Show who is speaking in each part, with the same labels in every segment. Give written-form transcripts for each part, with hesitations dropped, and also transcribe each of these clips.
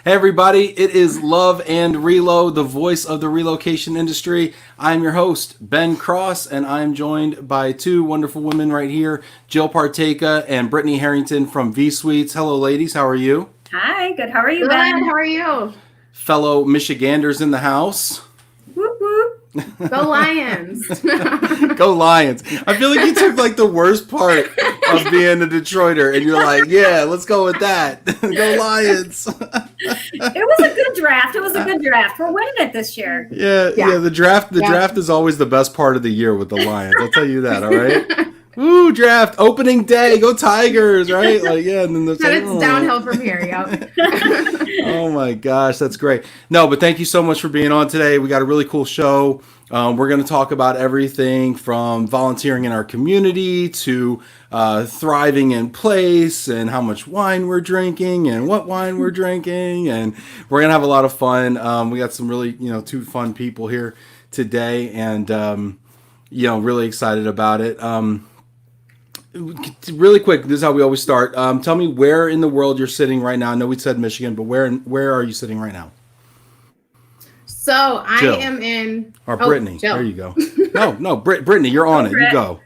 Speaker 1: Hey everybody, it is Love and Relo, the voice of the relocation industry. I'm your host, Ben Cross, and I'm joined by two wonderful women right here, Jill Partaka and Brittany Herrington from V Suites. Hello ladies, how are you?
Speaker 2: Hi, good. How are you,
Speaker 3: Good,
Speaker 2: Ben?
Speaker 3: how are you?
Speaker 1: Fellow Michiganders in the house.
Speaker 2: Whoop, whoop.
Speaker 3: Go Lions.
Speaker 1: Go Lions. I feel like you took like the worst part of being a Detroiter and you're like, yeah, let's go with that. Go Lions.
Speaker 2: It was a good draft. We're winning it this year.
Speaker 1: Yeah. The draft is always the best part of the year with the Lions. I'll tell you that, all right? Ooh, draft, opening day, go Tigers, right? Like, yeah, and then
Speaker 3: it's downhill from here, yep.
Speaker 1: Oh my gosh, that's great. No, but thank you so much for being on today. We got a really cool show. We're going to talk about everything from volunteering in our community to thriving in place and how much wine we're drinking and what wine we're drinking. And we're going to have a lot of fun. We got some really, two fun people here today and, really excited about it. Really quick, this is how we always start. Tell me where in the world you're sitting right now. I know we said Michigan, but where are you sitting right now?
Speaker 3: So
Speaker 1: Jill.
Speaker 3: I am in...
Speaker 1: Or Brittany.
Speaker 3: Jill.
Speaker 1: There you go. No, Brittany, you're on it. You go.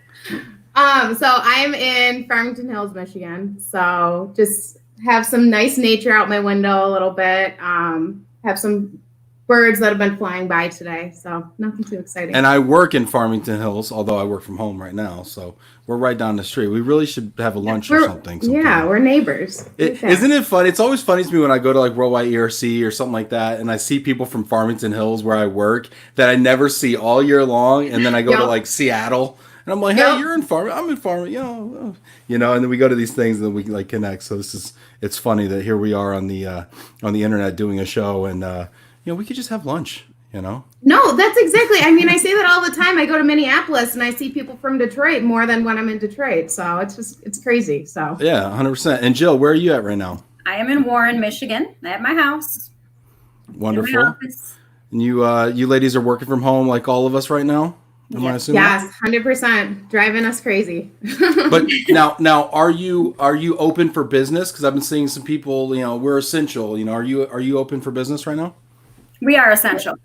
Speaker 3: So I'm in Farmington Hills, Michigan. So just have some nice nature out my window a little bit. Have some birds that have been flying by today. So nothing too exciting.
Speaker 1: And I work in Farmington Hills, although I work from home right now. So we're right down the street. We really should have a lunch or something.
Speaker 3: Yeah, we're neighbors.
Speaker 1: Isn't it fun? It's always funny to me when I go to like Worldwide ERC or something like that, and I see people from Farmington Hills where I work that I never see all year long, and then I go to like Seattle, and I'm like, hey, you're in Farmington. I'm in Farmington. And then we go to these things and then we like connect. So it's funny that here we are on the internet doing a show, and we could just have lunch.
Speaker 3: No, that's exactly. I mean, I say that all the time. I go to Minneapolis and I see people from Detroit more than when I'm in Detroit. So it's crazy. So
Speaker 1: yeah, 100%. And Jill, where are you at right now?
Speaker 2: I am in Warren, Michigan, at my house.
Speaker 1: Wonderful. And you ladies are working from home like all of us right now? Am I assuming?
Speaker 3: Yes, 100%. Driving us crazy.
Speaker 1: But now, are you open for business? Because I've been seeing some people. We're essential. Are you open for business right now?
Speaker 2: We are essential.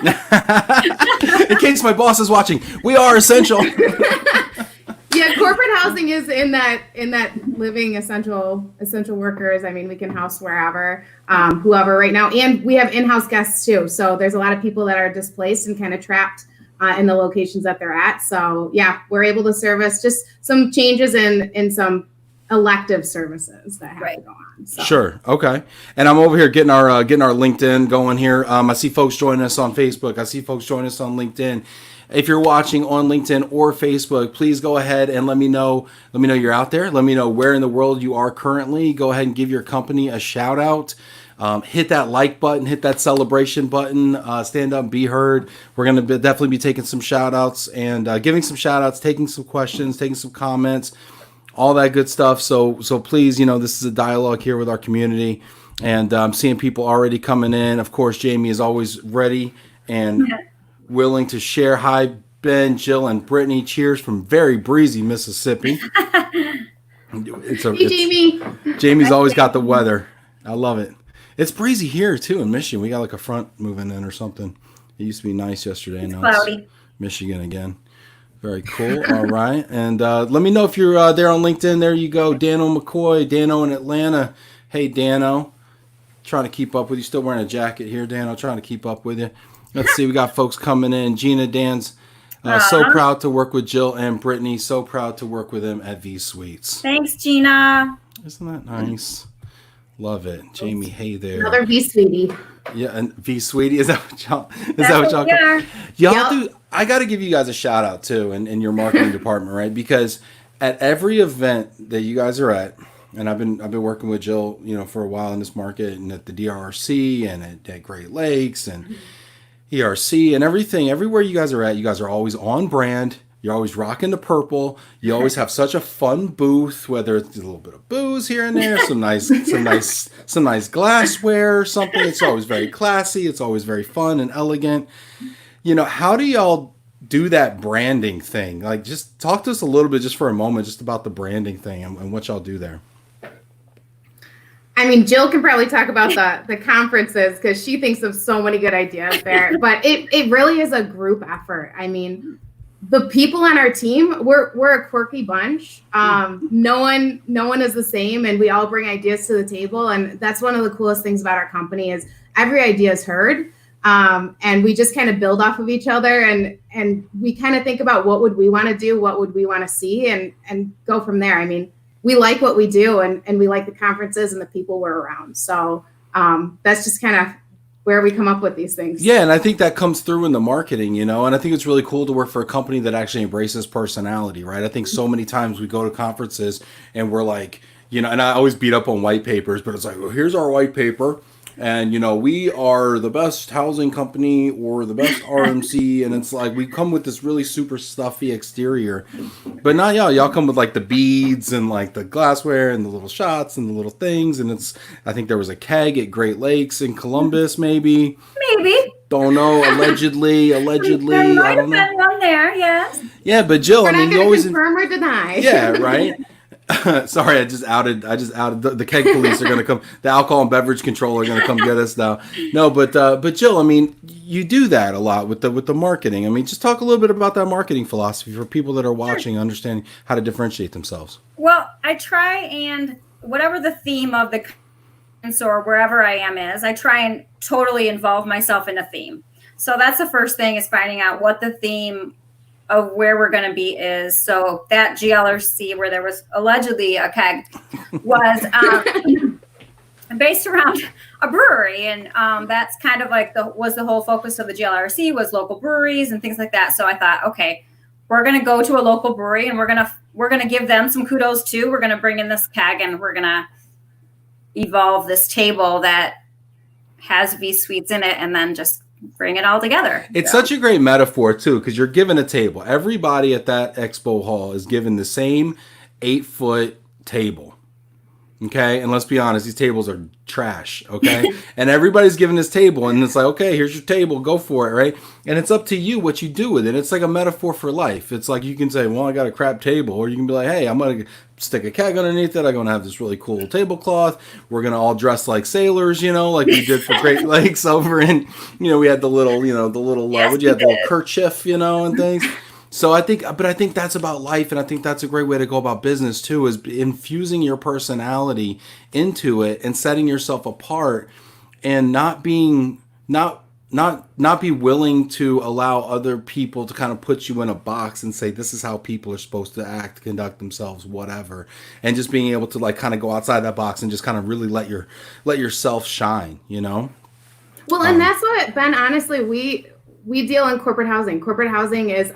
Speaker 1: In case my boss is watching, we are essential.
Speaker 3: Yeah, corporate housing is in that living essential workers. I mean, we can house wherever, whoever right now, and we have in-house guests too. So there's a lot of people that are displaced and kind of trapped in the locations that they're at. So yeah, we're able to service just some changes in some elective services that have to go on. So.
Speaker 1: Sure. Okay. And I'm over here getting our LinkedIn going here. I see folks joining us on Facebook. I see folks joining us on LinkedIn. If you're watching on LinkedIn or Facebook, please go ahead and let me know you're out there. Let me know where in the world you are currently. Go ahead and give your company a shout out. Hit that like button, hit that celebration button, stand up, be heard. We're going to definitely be taking some shout outs and giving some shout outs, taking some questions, taking some comments, all that good stuff. So please, this is a dialogue here with our community, and I'm seeing people already coming in. Of course, Jamie is always ready and willing to share. Hi, Ben, Jill, and Brittany. Cheers from very breezy Mississippi.
Speaker 3: Jamie.
Speaker 1: Jamie's always got the weather. I love it. It's breezy here too in Michigan. We got like a front moving in or something. It used to be nice yesterday. Now it's Michigan again. Very cool. All right. And let me know if you're there on LinkedIn. There you go. Dano McCoy. Dano in Atlanta. Hey, Dano. Trying to keep up with you. Still wearing a jacket here, Dano. Trying to keep up with you. Let's see. We got folks coming in. Gina Dan's so proud to work with Jill and Brittany. So proud to work with them at V Suites.
Speaker 2: Thanks, Gina.
Speaker 1: Isn't that nice? Love it. Jamie, hey there.
Speaker 3: Another V Sweetie.
Speaker 1: Yeah, and V Sweetie. Is that what y'all call? Y'all do. I got to give you guys a shout out too, in your marketing department, right? Because at every event that you guys are at, and I've been working with Jill, for a while in this market, and at the DRC and at Great Lakes and ERC and everything. Everywhere you guys are at, you guys are always on brand. You're always rocking the purple. You always have such a fun booth, whether it's a little bit of booze here and there, some nice glassware or something. It's always very classy. It's always very fun and elegant. How do y'all do that branding thing? Like, just talk to us a little bit, just for a moment, just about the branding thing and what y'all do there.
Speaker 3: I mean, Jill can probably talk about the conferences because she thinks of so many good ideas there. But it really is a group effort. I mean, the people on our team, we're a quirky bunch. No one is the same, and we all bring ideas to the table. And that's one of the coolest things about our company is every idea is heard. And we just kind of build off of each other, and we kind of think about what would we want to do, what would we want to see, and go from there. I mean, we like what we do, and we like the conferences and the people we're around. So that's just kind of where we come up with these things.
Speaker 1: Yeah, and I think that comes through in the marketing, and I think it's really cool to work for a company that actually embraces personality, right? I think so many times we go to conferences and we're like, and I always beat up on white papers, but it's like, well, here's our white paper. And, we are the best housing company or the best RMC. And it's like we come with this really super stuffy exterior. But not y'all come with like the beads and like the glassware and the little shots and the little things. And I think there was a keg at Great Lakes in Columbus, maybe.
Speaker 2: Maybe.
Speaker 1: Don't know. Allegedly.
Speaker 2: There might have been one there, yes.
Speaker 1: Yeah, but Jill,
Speaker 3: We're not
Speaker 1: you
Speaker 3: gonna
Speaker 1: always
Speaker 3: confirm or deny.
Speaker 1: Yeah, right. Sorry, I just outed the keg police are going to come. The alcohol and beverage control are going to come get us now. No, but Jill, you do that a lot with the marketing. Just talk a little bit about that marketing philosophy for people that are watching, understanding how to differentiate themselves.
Speaker 2: Well, I try and whatever the theme of the conference or wherever I am is, I try and totally involve myself in a theme. So that's the first thing is finding out what the theme of where we're going to be is. So that GLRC where there was allegedly a keg was based around a brewery, and that's kind of like the whole focus of the GLRC was local breweries and things like that. So I thought, okay, we're going to go to a local brewery and we're going to give them some kudos too. We're going to bring in this keg and we're going to evolve this table that has V suites in it and then just bring it all together.
Speaker 1: It's such a great metaphor too, because you're given a table. Everybody at that expo hall is given the same 8-foot table. Okay, and let's be honest, these tables are trash. Okay, and everybody's given this table, and it's like, okay, here's your table, go for it, right? And it's up to you what you do with it. It's like a metaphor for life. It's like you can say, well, I got a crap table, or you can be like, hey, I'm gonna stick a keg underneath it. I'm gonna have this really cool tablecloth. We're gonna all dress like sailors, like we did for Great Lakes over in, we had the little,
Speaker 2: Yes,
Speaker 1: what you had, the little kerchief, and things. So I think that's about life, and I think that's a great way to go about business too, is infusing your personality into it and setting yourself apart, and not be willing to allow other people to kind of put you in a box and say this is how people are supposed to act, conduct themselves, whatever, and just being able to like kind of go outside that box and just kind of really let yourself shine, Well,
Speaker 3: and that's what, Ben, honestly, we deal in corporate housing. Corporate housing is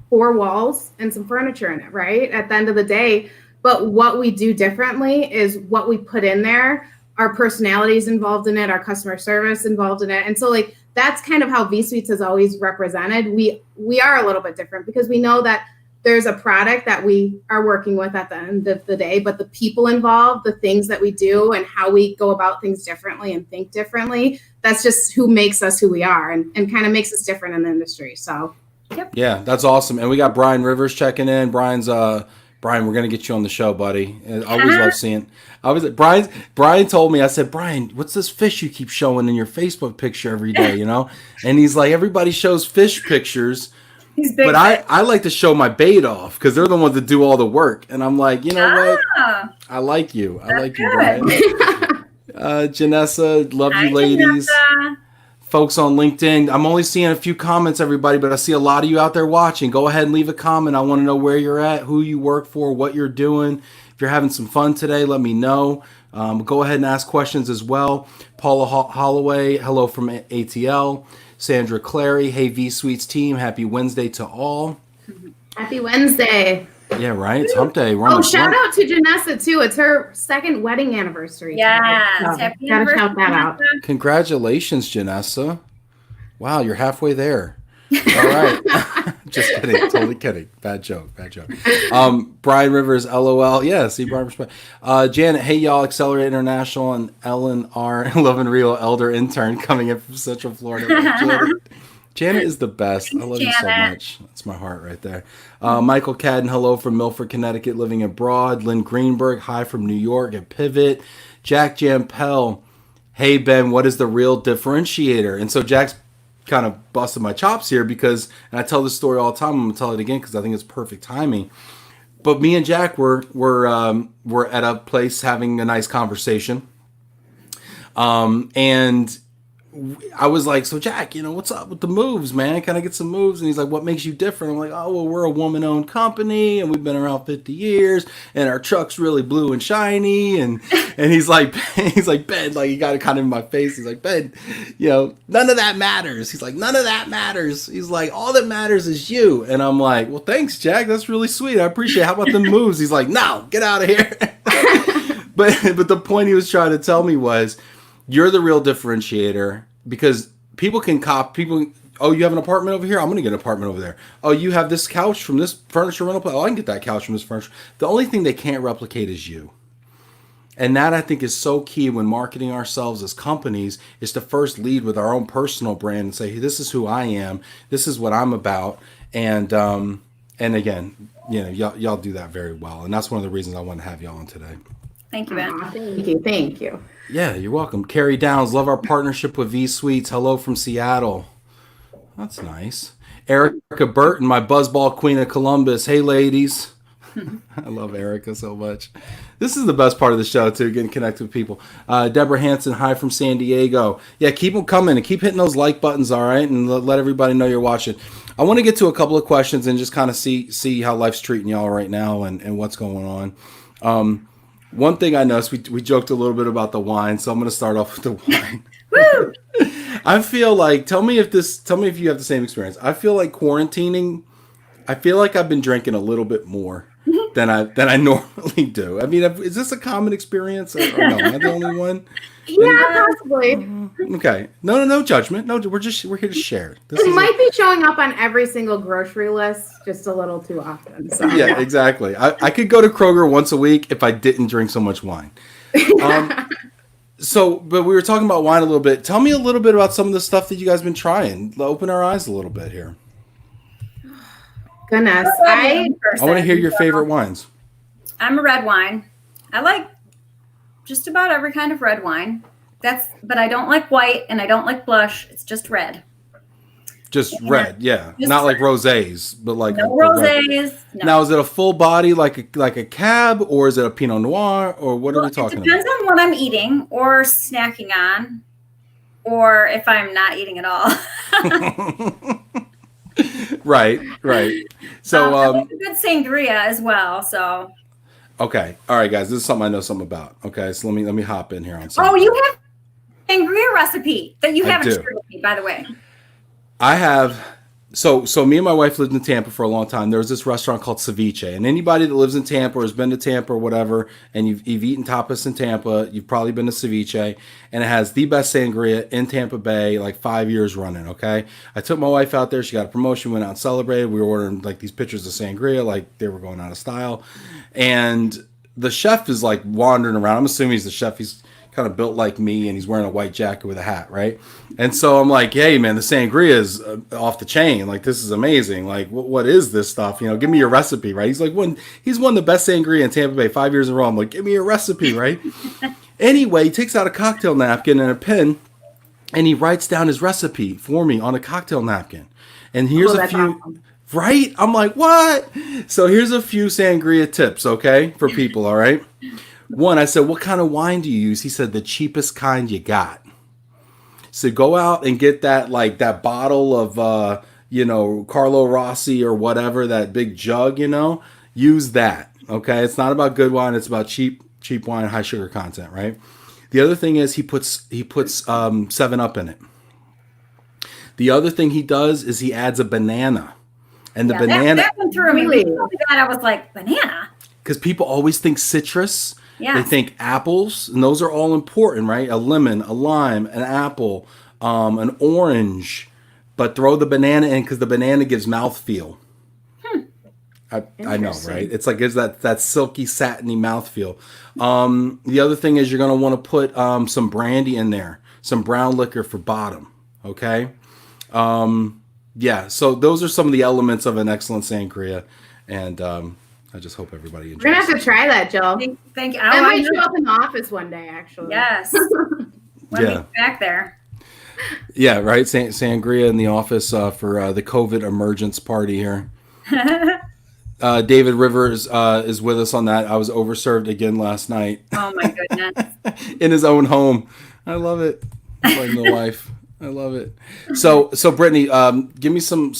Speaker 3: 4 walls and some furniture in it, right? At the end of the day. But what we do differently is what we put in there, our personalities involved in it, our customer service involved in it. And so like, that's kind of how V Suites is always represented. We are a little bit different because we know that there's a product that we are working with at the end of the day, but the people involved, the things that we do and how we go about things differently and think differently, that's just who makes us who we are and kind of makes us different in the industry. So
Speaker 2: yep.
Speaker 1: Yeah, that's awesome. And we got Brian Rivers checking in. Brian, we're gonna get you on the show, buddy. I always love seeing. Brian told me, I said, Brian, what's this fish you keep showing in your Facebook picture every day? And he's like, everybody shows fish pictures, but I like to show my bait off because they're the ones that do all the work. And I'm like, what? I like you. I like you, Brian. Janessa, love you, ladies.
Speaker 2: Janessa.
Speaker 1: Folks on LinkedIn, I'm only seeing a few comments, everybody, but I see a lot of you out there watching. Go ahead and leave a comment. I want to know where you're at, who you work for, what you're doing. If you're having some fun today, let me know. Go ahead and ask questions as well. Paula Holloway, hello from ATL. Sandra Clary, hey V Suites team, happy Wednesday to all.
Speaker 3: happy Wednesday.
Speaker 1: Yeah, right. It's hump day.
Speaker 3: Shout out to Janessa too. It's her 2nd wedding anniversary.
Speaker 2: Yes.
Speaker 3: So,
Speaker 2: Happy
Speaker 3: gotta shout that out.
Speaker 1: Congratulations, Janessa. Wow, you're halfway there. All right. Just kidding. Totally kidding. Bad joke. Brian Rivers, LOL. Yeah, see Brian Rivers. Janet, hey y'all, Accelerate International and Ellen R. LOVE+RELO Elder Intern coming in from Central Florida. Janet is the best. I love you so
Speaker 2: Janet.
Speaker 1: much. That's my heart right there. Michael Cadden, hello from Milford, Connecticut, living abroad. Lynn Greenberg, hi from New York at Pivot. Jack Jampel, hey Ben, what is the real differentiator? And so Jack's kind of busted my chops here because, and I tell this story all the time, I'm going to tell it again because I think it's perfect timing. But me and Jack were at a place having a nice conversation. And I was like, so Jack, what's up with the moves, man? Can I get some moves? And he's like, what makes you different? I'm like, oh, well, we're a woman-owned company, and we've been around 50 years, and our truck's really blue and shiny. And he's like, Ben, like, he got it kind of in my face. He's like, Ben, none of that matters. He's like, none of that matters. He's like, all that matters is you. And I'm like, well, thanks, Jack. That's really sweet. I appreciate it. How about the moves? He's like, no, get out of here. But the point he was trying to tell me was, you're the real differentiator because people can oh, you have an apartment over here? I'm going to get an apartment over there. Oh, you have this couch from this furniture rental place? Oh, I can get that couch from this furniture. The only thing they can't replicate is you. And that I think is so key when marketing ourselves as companies is to first lead with our own personal brand and say, hey, this is who I am. This is what I'm about. And again, y'all do that very well. And that's one of the reasons I want to have y'all on today.
Speaker 2: Thank you, Ben.
Speaker 3: Thank you.
Speaker 1: Yeah, you're welcome. Carrie Downs, love our partnership with V Suites. Hello from Seattle. That's nice. Erica Burton, my buzzball queen of Columbus. Hey, ladies. I love Erica so much. This is the best part of the show, too, getting connected with people. Deborah Hanson, hi from San Diego. Yeah, keep them coming and keep hitting those like buttons, all right? And let everybody know you're watching. I want to get to a couple of questions and just kind of see how life's treating y'all right now and what's going on. One thing I noticed, we joked a little bit about the wine, so I'm going to start off with the wine.
Speaker 2: Woo!
Speaker 1: I feel like, tell me if you have the same experience. I feel like quarantining, I feel like I've been drinking a little bit more than I normally do. I mean, is this a common experience or no? Am I the only one?
Speaker 3: Yeah, possibly.
Speaker 1: Okay. No judgment. No, we're here to share.
Speaker 3: It might be showing up on every single grocery list just a little too often. So.
Speaker 1: Yeah, exactly. I could go to Kroger once a week if I didn't drink so much wine. But we were talking about wine a little bit. Tell me a little bit about some of the stuff that you guys have been trying. Open our eyes a little bit here.
Speaker 3: Goodness.
Speaker 1: I want to hear your favorite wines.
Speaker 2: I'm a red wine. I like just about every kind of red wine. But I don't like white and I don't like blush. It's just red.
Speaker 1: Just red, yeah. Just not like rosés, but like
Speaker 2: no rosés. No.
Speaker 1: Now, is it a full body like a cab, or is it a Pinot Noir, or what are we talking about?
Speaker 2: It depends on what I'm eating or snacking on, or if I'm not eating at all.
Speaker 1: Right. So
Speaker 2: I like a good sangria as well. So.
Speaker 1: Okay, all right, guys. This is something I know something about. Okay, so let me hop in here on something.
Speaker 2: Oh, you have sangria recipe that you haven't shared with me, by the way.
Speaker 1: I have. So me and my wife lived in Tampa for a long time. There was this restaurant called Ceviche, and anybody that lives in Tampa or has been to Tampa or whatever, and you've eaten tapas in Tampa, you've probably been to Ceviche, and it has the best sangria in Tampa Bay, like 5 years running. Okay, I took my wife out there. She got a promotion, went out and celebrated. We were ordering like these pictures of sangria, like they were going out of style, and the chef is like wandering around. I'm assuming he's the chef. He's kind of built like me, and he's wearing a white jacket with a hat, right? And so I'm like, hey man, the sangria is off the chain. Like, this is amazing. Like, what is this stuff? Give me your recipe, right? He's like, he's won the best sangria in Tampa Bay 5 years in a row. I'm like, give me your recipe, right? Anyway, he takes out a cocktail napkin and a pen, and he writes down his recipe for me on a cocktail napkin. And here's a few. Awesome. Right? I'm like, what? So here's a few sangria tips, okay, for people, all right? One, I said, what kind of wine do you use? He said, the cheapest kind you got. So go out and get that, like that bottle of, Carlo Rossi or whatever, that big jug, use that. Okay. It's not about good wine. It's about cheap wine, high sugar content. Right. The other thing is he puts 7-Up in it. The other thing he does is he adds a banana. And the banana.
Speaker 2: That went through me. Really? I was like, banana?
Speaker 1: Because people always think citrus.
Speaker 2: Yeah.
Speaker 1: They think apples, and those are all important, right? A lemon, a lime, an apple, an orange, but throw the banana in because the banana gives mouthfeel. I know, right? It's like gives that silky, satiny mouthfeel. The other thing is you're going to want to put some brandy in there, some brown liquor for bottom, okay? Yeah, so those are some of the elements of an excellent sangria, and I just hope everybody enjoys.
Speaker 3: We're gonna have to try that, Jill.
Speaker 2: Thank you.
Speaker 3: I might show up in the office one day, actually.
Speaker 2: Yes. Let me back there.
Speaker 1: Yeah, right. Sangria in the office for the COVID emergence party here. David Rivers is with us on that. I was overserved again last night.
Speaker 2: Oh my goodness!
Speaker 1: In his own home. I love it. Like the life. I love it. So Brittany, give me some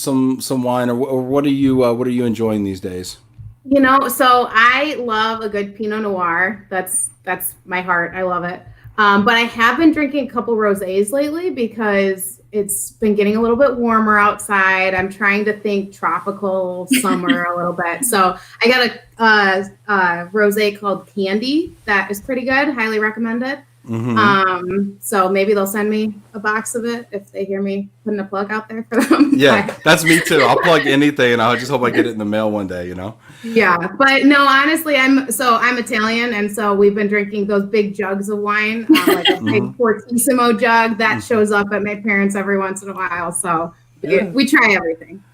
Speaker 1: wine, or what are you enjoying these days?
Speaker 3: You know, so I love a good Pinot Noir. That's my heart. I love it. But I have been drinking a couple rosés lately because it's been getting a little bit warmer outside. I'm trying to think tropical summer a little bit. So I got a rosé called Candy that is pretty good. Highly recommend it. Mm-hmm. So maybe they'll send me a box of it if they hear me putting a plug out there for them.
Speaker 1: Yeah, that's me too. I'll plug anything, and I just hope I get it in the mail one day.
Speaker 3: Yeah, but no, honestly, I'm Italian, and so we've been drinking those big jugs of wine, like a big Fortissimo jug that shows up at my parents every once in a while. So we try everything.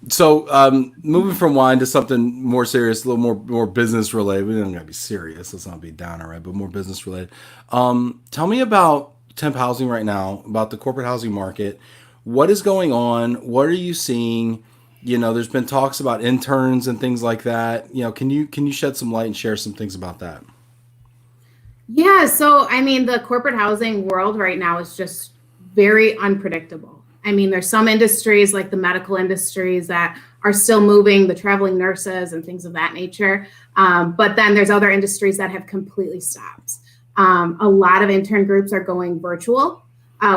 Speaker 1: So moving from wine to something more serious, a little more business related. We don't gotta be serious. Let's not be downer, right? But more business related. Tell me about temp housing right now, about the corporate housing market. What is going on? What are you seeing? There's been talks about interns and things like that. Can you shed some light and share some things about that?
Speaker 3: Yeah. So, I mean, the corporate housing world right now is just very unpredictable. I mean, there's some industries like the medical industries that are still moving, the traveling nurses and things of that nature. But then there's other industries that have completely stopped. A lot of intern groups are going virtual,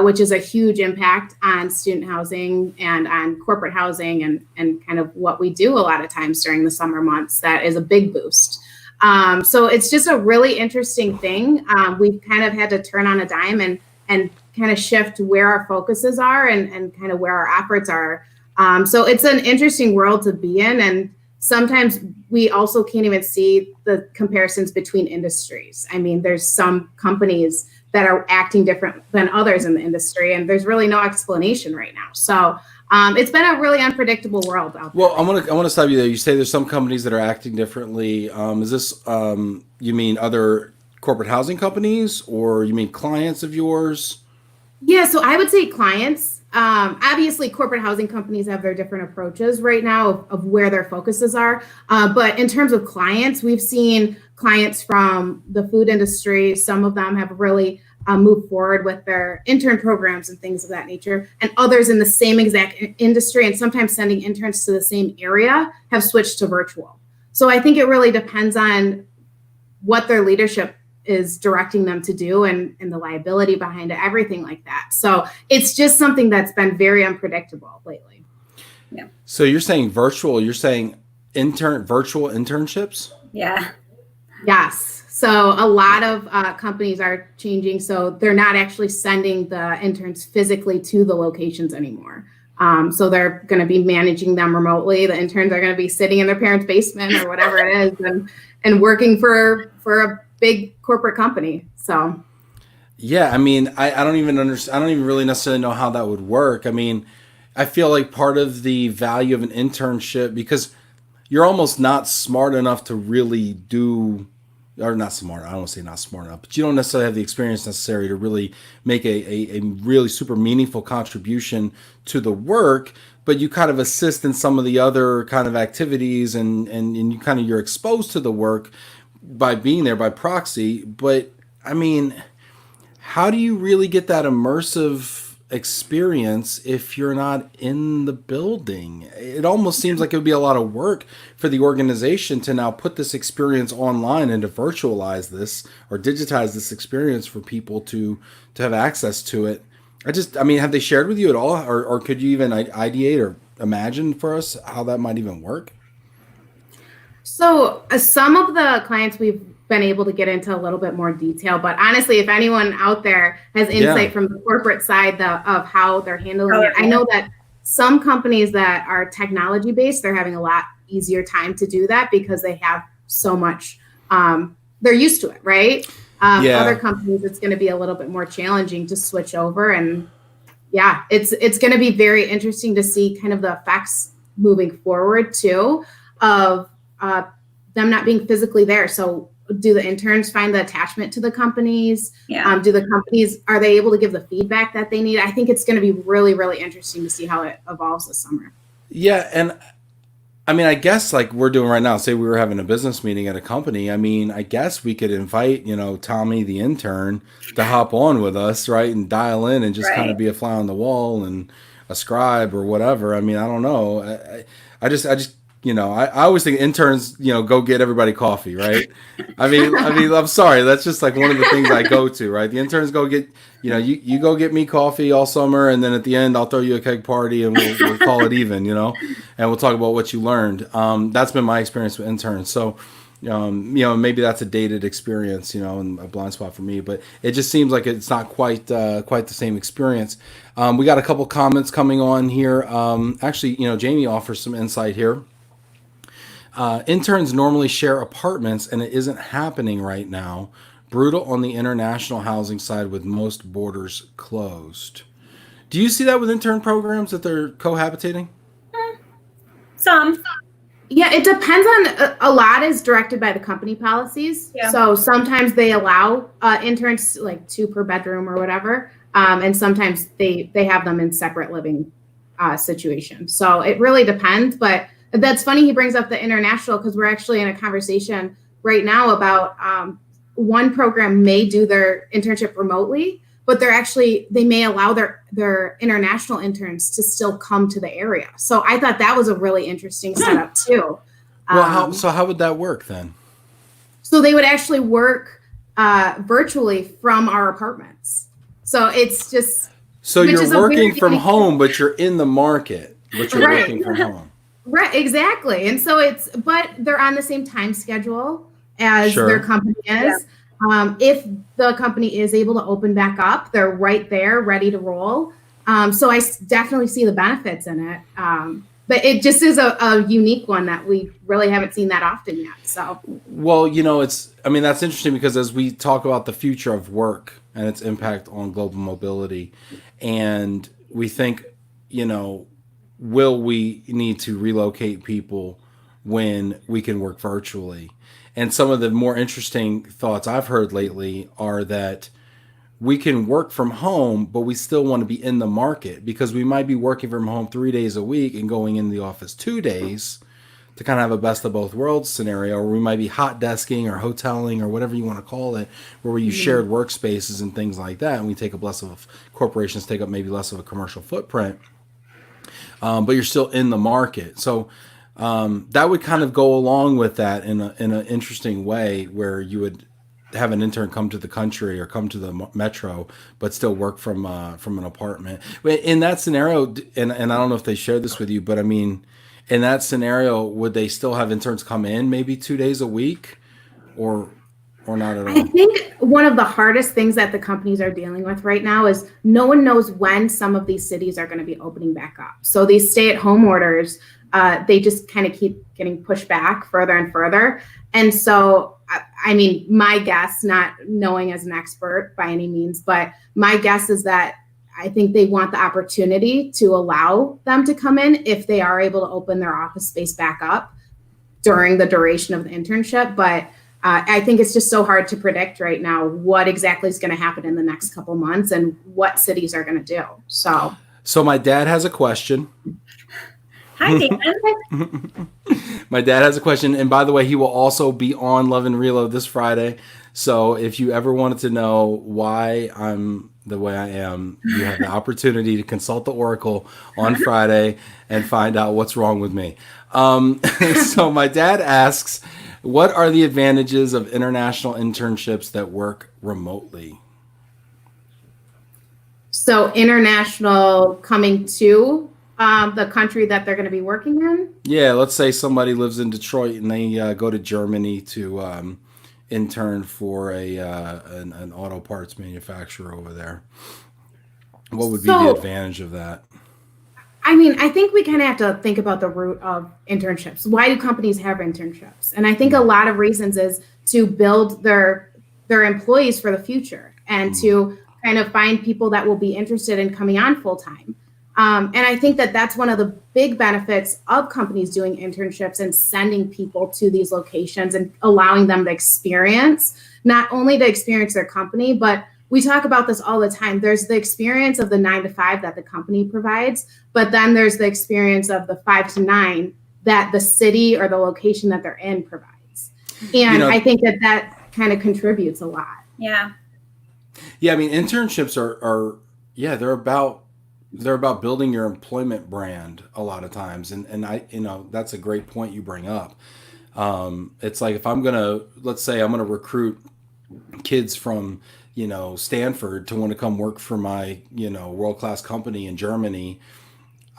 Speaker 3: which is a huge impact on student housing and on corporate housing and kind of what we do a lot of times during the summer months. That is a big boost. So it's just a really interesting thing. We've kind of had to turn on a dime and kind of shift where our focuses are and kind of where our efforts are. So it's an interesting world to be in. And sometimes we also can't even see the comparisons between industries. I mean, there's some companies that are acting different than others in the industry, and there's really no explanation right now. So it's been a really unpredictable world out there.
Speaker 1: Well, I want to stop you there. You say there's some companies that are acting differently. Is this, you mean other corporate housing companies, or you mean clients of yours?
Speaker 3: Yeah, so I would say clients. Obviously, corporate housing companies have their different approaches right now of where their focuses are. But in terms of clients, we've seen clients from the food industry. Some of them have really moved forward with their intern programs and things of that nature. And others in the same exact industry and sometimes sending interns to the same area have switched to virtual. So I think it really depends on what their leadership is directing them to do and the liability behind it, everything like that. So it's just something that's been very unpredictable lately.
Speaker 2: Yeah.
Speaker 1: So you're saying virtual, you're saying virtual internships?
Speaker 2: Yeah.
Speaker 3: Yes. So a lot of companies are changing. So they're not actually sending the interns physically to the locations anymore. So they're going to be managing them remotely. The interns are going to be sitting in their parents' basement or whatever it is and working for a big corporate company. So
Speaker 1: yeah, I mean, I don't even understand. I don't even really necessarily know how that would work. I mean, I feel like part of the value of an internship, because you're almost not smart enough to really do, or not smart, I don't want to say not smart enough, but you don't necessarily have the experience necessary to really make a really super meaningful contribution to the work, but you kind of assist in some of the other kind of activities and you kind of, you're exposed to the work by being there by proxy. But I mean, how do you really get that immersive experience if you're not in the building? It almost seems like it would be a lot of work for the organization to now put this experience online and to virtualize this or digitize this experience for people to have access to it. I mean, have they shared with you at all, or could you even ideate or imagine for us how that might even work?
Speaker 3: So some of the clients we've been able to get into a little bit more detail, but honestly, if anyone out there has insight from the corporate side of how they're handling it, I know that some companies that are technology based, they're having a lot easier time to do that because they have so much, they're used to it, right? Other companies, it's going to be a little bit more challenging to switch over and yeah, it's going to be very interesting to see kind of the effects moving forward too of them not being physically there. So do the interns find the attachment to the companies?
Speaker 2: Yeah.
Speaker 3: Do the companies, are they able to give the feedback that they need? I think it's going to be really, really interesting to see how it evolves this summer.
Speaker 1: Yeah, and I mean, I guess like we're doing right now, say we were having a business meeting at a company. I mean, I guess we could invite, Tommy, the intern, to hop on with us, right? And dial in and just kind of be a fly on the wall and a scribe or whatever. I mean, I don't know. I just, I always think interns, go get everybody coffee, right? I mean, I'm sorry. That's just like one of the things I go to, right? The interns go get, you go get me coffee all summer, and then at the end, I'll throw you a keg party and we'll call it even, and we'll talk about what you learned. That's been my experience with interns. So, maybe that's a dated experience, and a blind spot for me, but it just seems like it's not quite the same experience. We got a couple comments coming on here. Actually, Jamie offers some insight here. Interns normally share apartments, and it isn't happening right now. Brutal on the international housing side with most borders closed. Do you see that with intern programs that they're cohabitating?
Speaker 2: Some.
Speaker 3: Yeah, it depends on, a lot is directed by the company policies.
Speaker 2: Yeah.
Speaker 3: So sometimes they allow interns like 2 per bedroom or whatever. And sometimes they have them in separate living situations. So it really depends. But that's funny he brings up the international, because we're actually in a conversation right now about one program may do their internship remotely, but they may allow their international interns to still come to the area. So I thought that was a really interesting setup too.
Speaker 1: Well, how would that work then?
Speaker 3: So they would actually work virtually from our apartments. So it's just.
Speaker 1: So you're working from home, but you're in the market, but you're
Speaker 3: Right.
Speaker 1: working from home.
Speaker 3: Right, exactly. And so but they're on the same time schedule as
Speaker 1: Sure.
Speaker 3: their company is. If the company is able to open back up, they're right there, ready to roll. So I definitely see the benefits in it. But it just is a unique one that we really haven't seen that often yet. So,
Speaker 1: well, that's interesting, because as we talk about the future of work and its impact on global mobility, and we think, will we need to relocate people when we can work virtually? And some of the more interesting thoughts I've heard lately are that we can work from home, but we still want to be in the market, because we might be working from home 3 days a week and going in the office 2 days to kind of have a best of both worlds scenario, or we might be hot desking or hoteling or whatever you want to call it, where we use shared workspaces and things like that. And we take up less of corporations take up maybe less of a commercial footprint. But you're still in the market. So that would kind of go along with that in an interesting way, where you would have an intern come to the country or come to the metro, but still work from an apartment. In that scenario, and I don't know if they shared this with you, but I mean, in that scenario, would they still have interns come in maybe 2 days a week, or not at all?
Speaker 3: I think one of the hardest things that the companies are dealing with right now is no one knows when some of these cities are going to be opening back up. So these stay-at-home orders, they just kind of keep getting pushed back further and further. And so, I mean, my guess, not knowing as an expert by any means, but my guess is that I think they want the opportunity to allow them to come in if they are able to open their office space back up during the duration of the internship. But I think it's just so hard to predict right now what exactly is going to happen in the next couple months and what cities are going to do. So
Speaker 1: my dad has a question.
Speaker 2: Hi, Dan.
Speaker 1: My dad has a question, and by the way, he will also be on Love and Reload this Friday. So if you ever wanted to know why I'm the way I am, you have the opportunity to consult the Oracle on Friday and find out what's wrong with me. So my dad asks, what are the advantages of international internships that work remotely?
Speaker 3: So international coming to the country that they're going to be working in?
Speaker 1: Yeah, let's say somebody lives in Detroit and they go to Germany to intern for an auto parts manufacturer over there. What would be the advantage of that?
Speaker 3: I mean, I think we kind of have to think about the root of internships. Why do companies have internships? And I think a lot of reasons is to build their employees for the future and to kind of find people that will be interested in coming on full time. And I think that that's one of the big benefits of companies doing internships and sending people to these locations and allowing them to experience, not only to experience their company, but we talk about this all the time. There's the experience of the 9 to 5 that the company provides, but then there's the experience of the 5 to 9 that the city or the location that they're in provides. And I think that that kind of contributes a lot.
Speaker 2: Yeah.
Speaker 1: Yeah. I mean, internships are they're about building your employment brand a lot of times. And I, that's a great point you bring up. It's like, if let's say I'm going to recruit kids from, Stanford to want to come work for my, world-class company in Germany,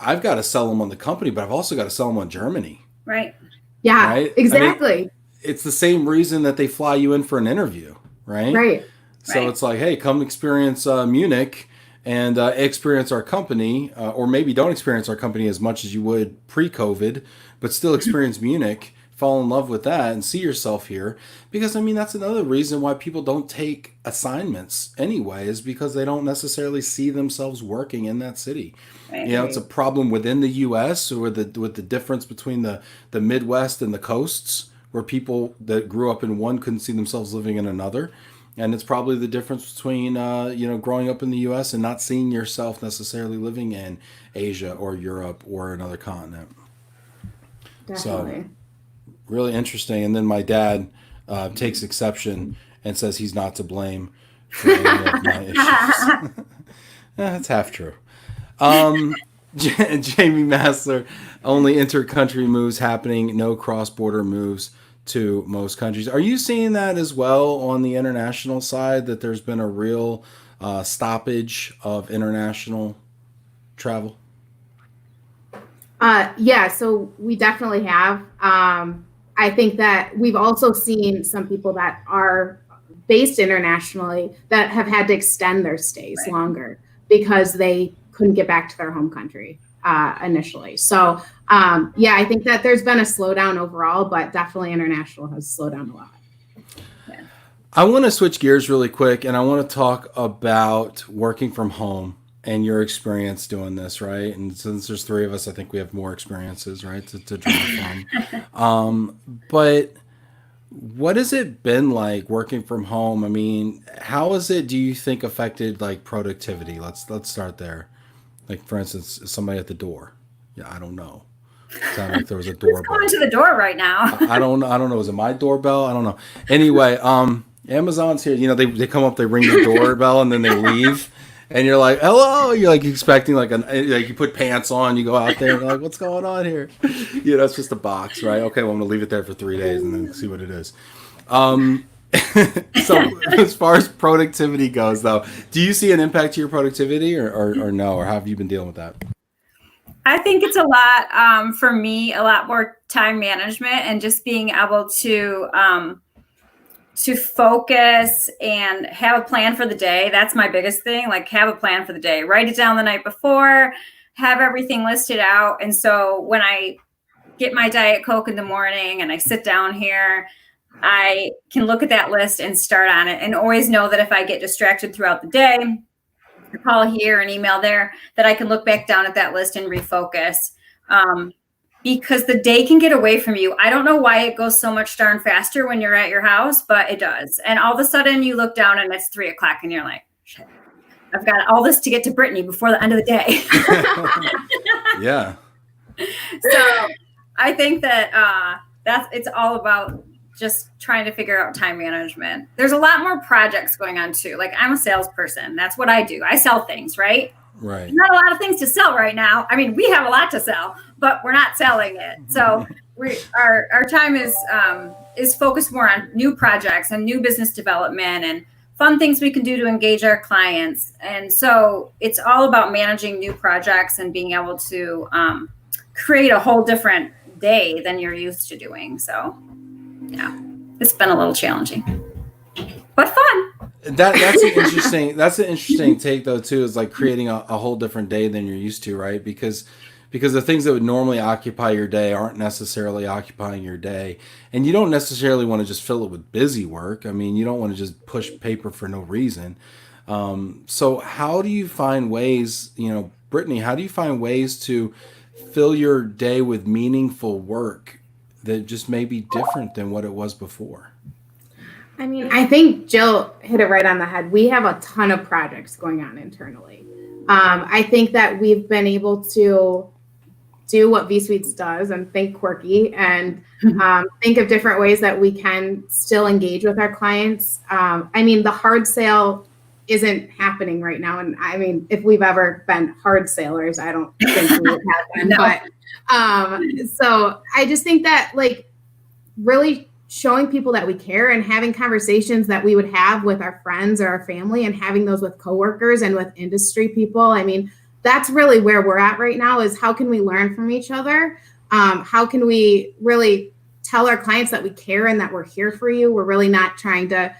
Speaker 1: I've got to sell them on the company, but I've also got to sell them on Germany.
Speaker 2: Right.
Speaker 3: Yeah,
Speaker 1: right?
Speaker 3: exactly.
Speaker 1: I mean, it's the same reason that they fly you in for an interview, right?
Speaker 3: Right.
Speaker 1: So it's like, hey, come experience Munich and experience our company, or maybe don't experience our company as much as you would pre-COVID, but still experience Munich, fall in love with that and see yourself here. Because, I mean, that's another reason why people don't take assignments anyway, is because they don't necessarily see themselves working in that city.
Speaker 2: Right.
Speaker 1: It's a problem within the U.S. or with the difference between the Midwest and the coasts, where people that grew up in one couldn't see themselves living in another. And it's probably the difference between, growing up in the U.S. and not seeing yourself necessarily living in Asia or Europe or another continent.
Speaker 3: Definitely.
Speaker 1: So, really interesting. And then my dad takes exception and says he's not to blame for any of my issues. That's half true. Jamie Massler, only inter-country moves happening, no cross-border moves to most countries. Are you seeing that as well on the international side, that there's been a real stoppage of international travel?
Speaker 3: Yeah, so we definitely have. I think that we've also seen some people that are based internationally that have had to extend their stays longer because they couldn't get back to their home country initially. So, I think that there's been a slowdown overall, but definitely international has slowed down a lot.
Speaker 2: Yeah.
Speaker 1: I want to switch gears really quick, and I want to talk about working from home and your experience doing this, right? And since there's 3 of us, I think we have more experiences, right, to draw from. But what has it been like working from home? I mean, how has it, do you think, affected like productivity? Let's start there. Like, for instance, somebody at the door. Yeah, I don't know. It sounded like there was a doorbell.
Speaker 2: Who's going to the door right now?
Speaker 1: I don't know. Is it my doorbell? I don't know. Anyway, Amazon's here. They come up, they ring the doorbell, and then they leave. And you're like, hello. You're like expecting like you put pants on, you go out there, and you're like, what's going on here? It's just a box, right? Okay, well, I'm gonna leave it there for 3 days and then see what it is. So as far as productivity goes, though, do you see an impact to your productivity or no? Or how have you been dealing with that?
Speaker 2: I think it's a lot, for me, a lot more time management and just being able to focus and have a plan for the day. That's my biggest thing. Like, have a plan for the day, write it down the night before, have everything listed out. And so when I get my Diet Coke in the morning and I sit down here, I can look at that list and start on it, and always know that if I get distracted throughout the day, a call here, an email there, that I can look back down at that list and refocus. Because the day can get away from you. I don't know why it goes so much darn faster when you're at your house, but it does. And all of a sudden you look down and it's 3:00 and you're like, shit, I've got all this to get to Brittany before the end of the day.
Speaker 1: Yeah.
Speaker 2: So I think that it's all about just trying to figure out time management. There's a lot more projects going on too. Like, I'm a salesperson. That's what I do. I sell things, right?
Speaker 1: Right.
Speaker 2: Not a lot of things to sell right now. I mean, we have a lot to sell, but we're not selling it. So our time is focused more on new projects and new business development and fun things we can do to engage our clients. And so it's all about managing new projects and being able to create a whole different day than you're used to doing. So yeah, it's been a little challenging, but fun.
Speaker 1: That's an interesting take though too, is like creating a whole different day than you're used to, right? Because the things that would normally occupy your day aren't necessarily occupying your day, and you don't necessarily want to just fill it with busy work. I mean, you don't want to just push paper for no reason. So how do you find ways, Brittany, how do you find ways to fill your day with meaningful work that just may be different than what it was before?
Speaker 3: I mean, I think Jill hit it right on the head. We have a ton of projects going on internally. I think that we've been able to do what V-Suites does and think quirky and think of different ways that we can still engage with our clients. I mean, the hard sale isn't happening right now. And I mean, if we've ever been hard sailors, I don't think we would have been.
Speaker 2: No.
Speaker 3: But so I just think that like really showing people that we care and having conversations that we would have with our friends or our family and having those with coworkers and with industry people. I mean, that's really where we're at right now is how can we learn from each other? How can we really tell our clients that we care and that we're here for you? We're really not trying to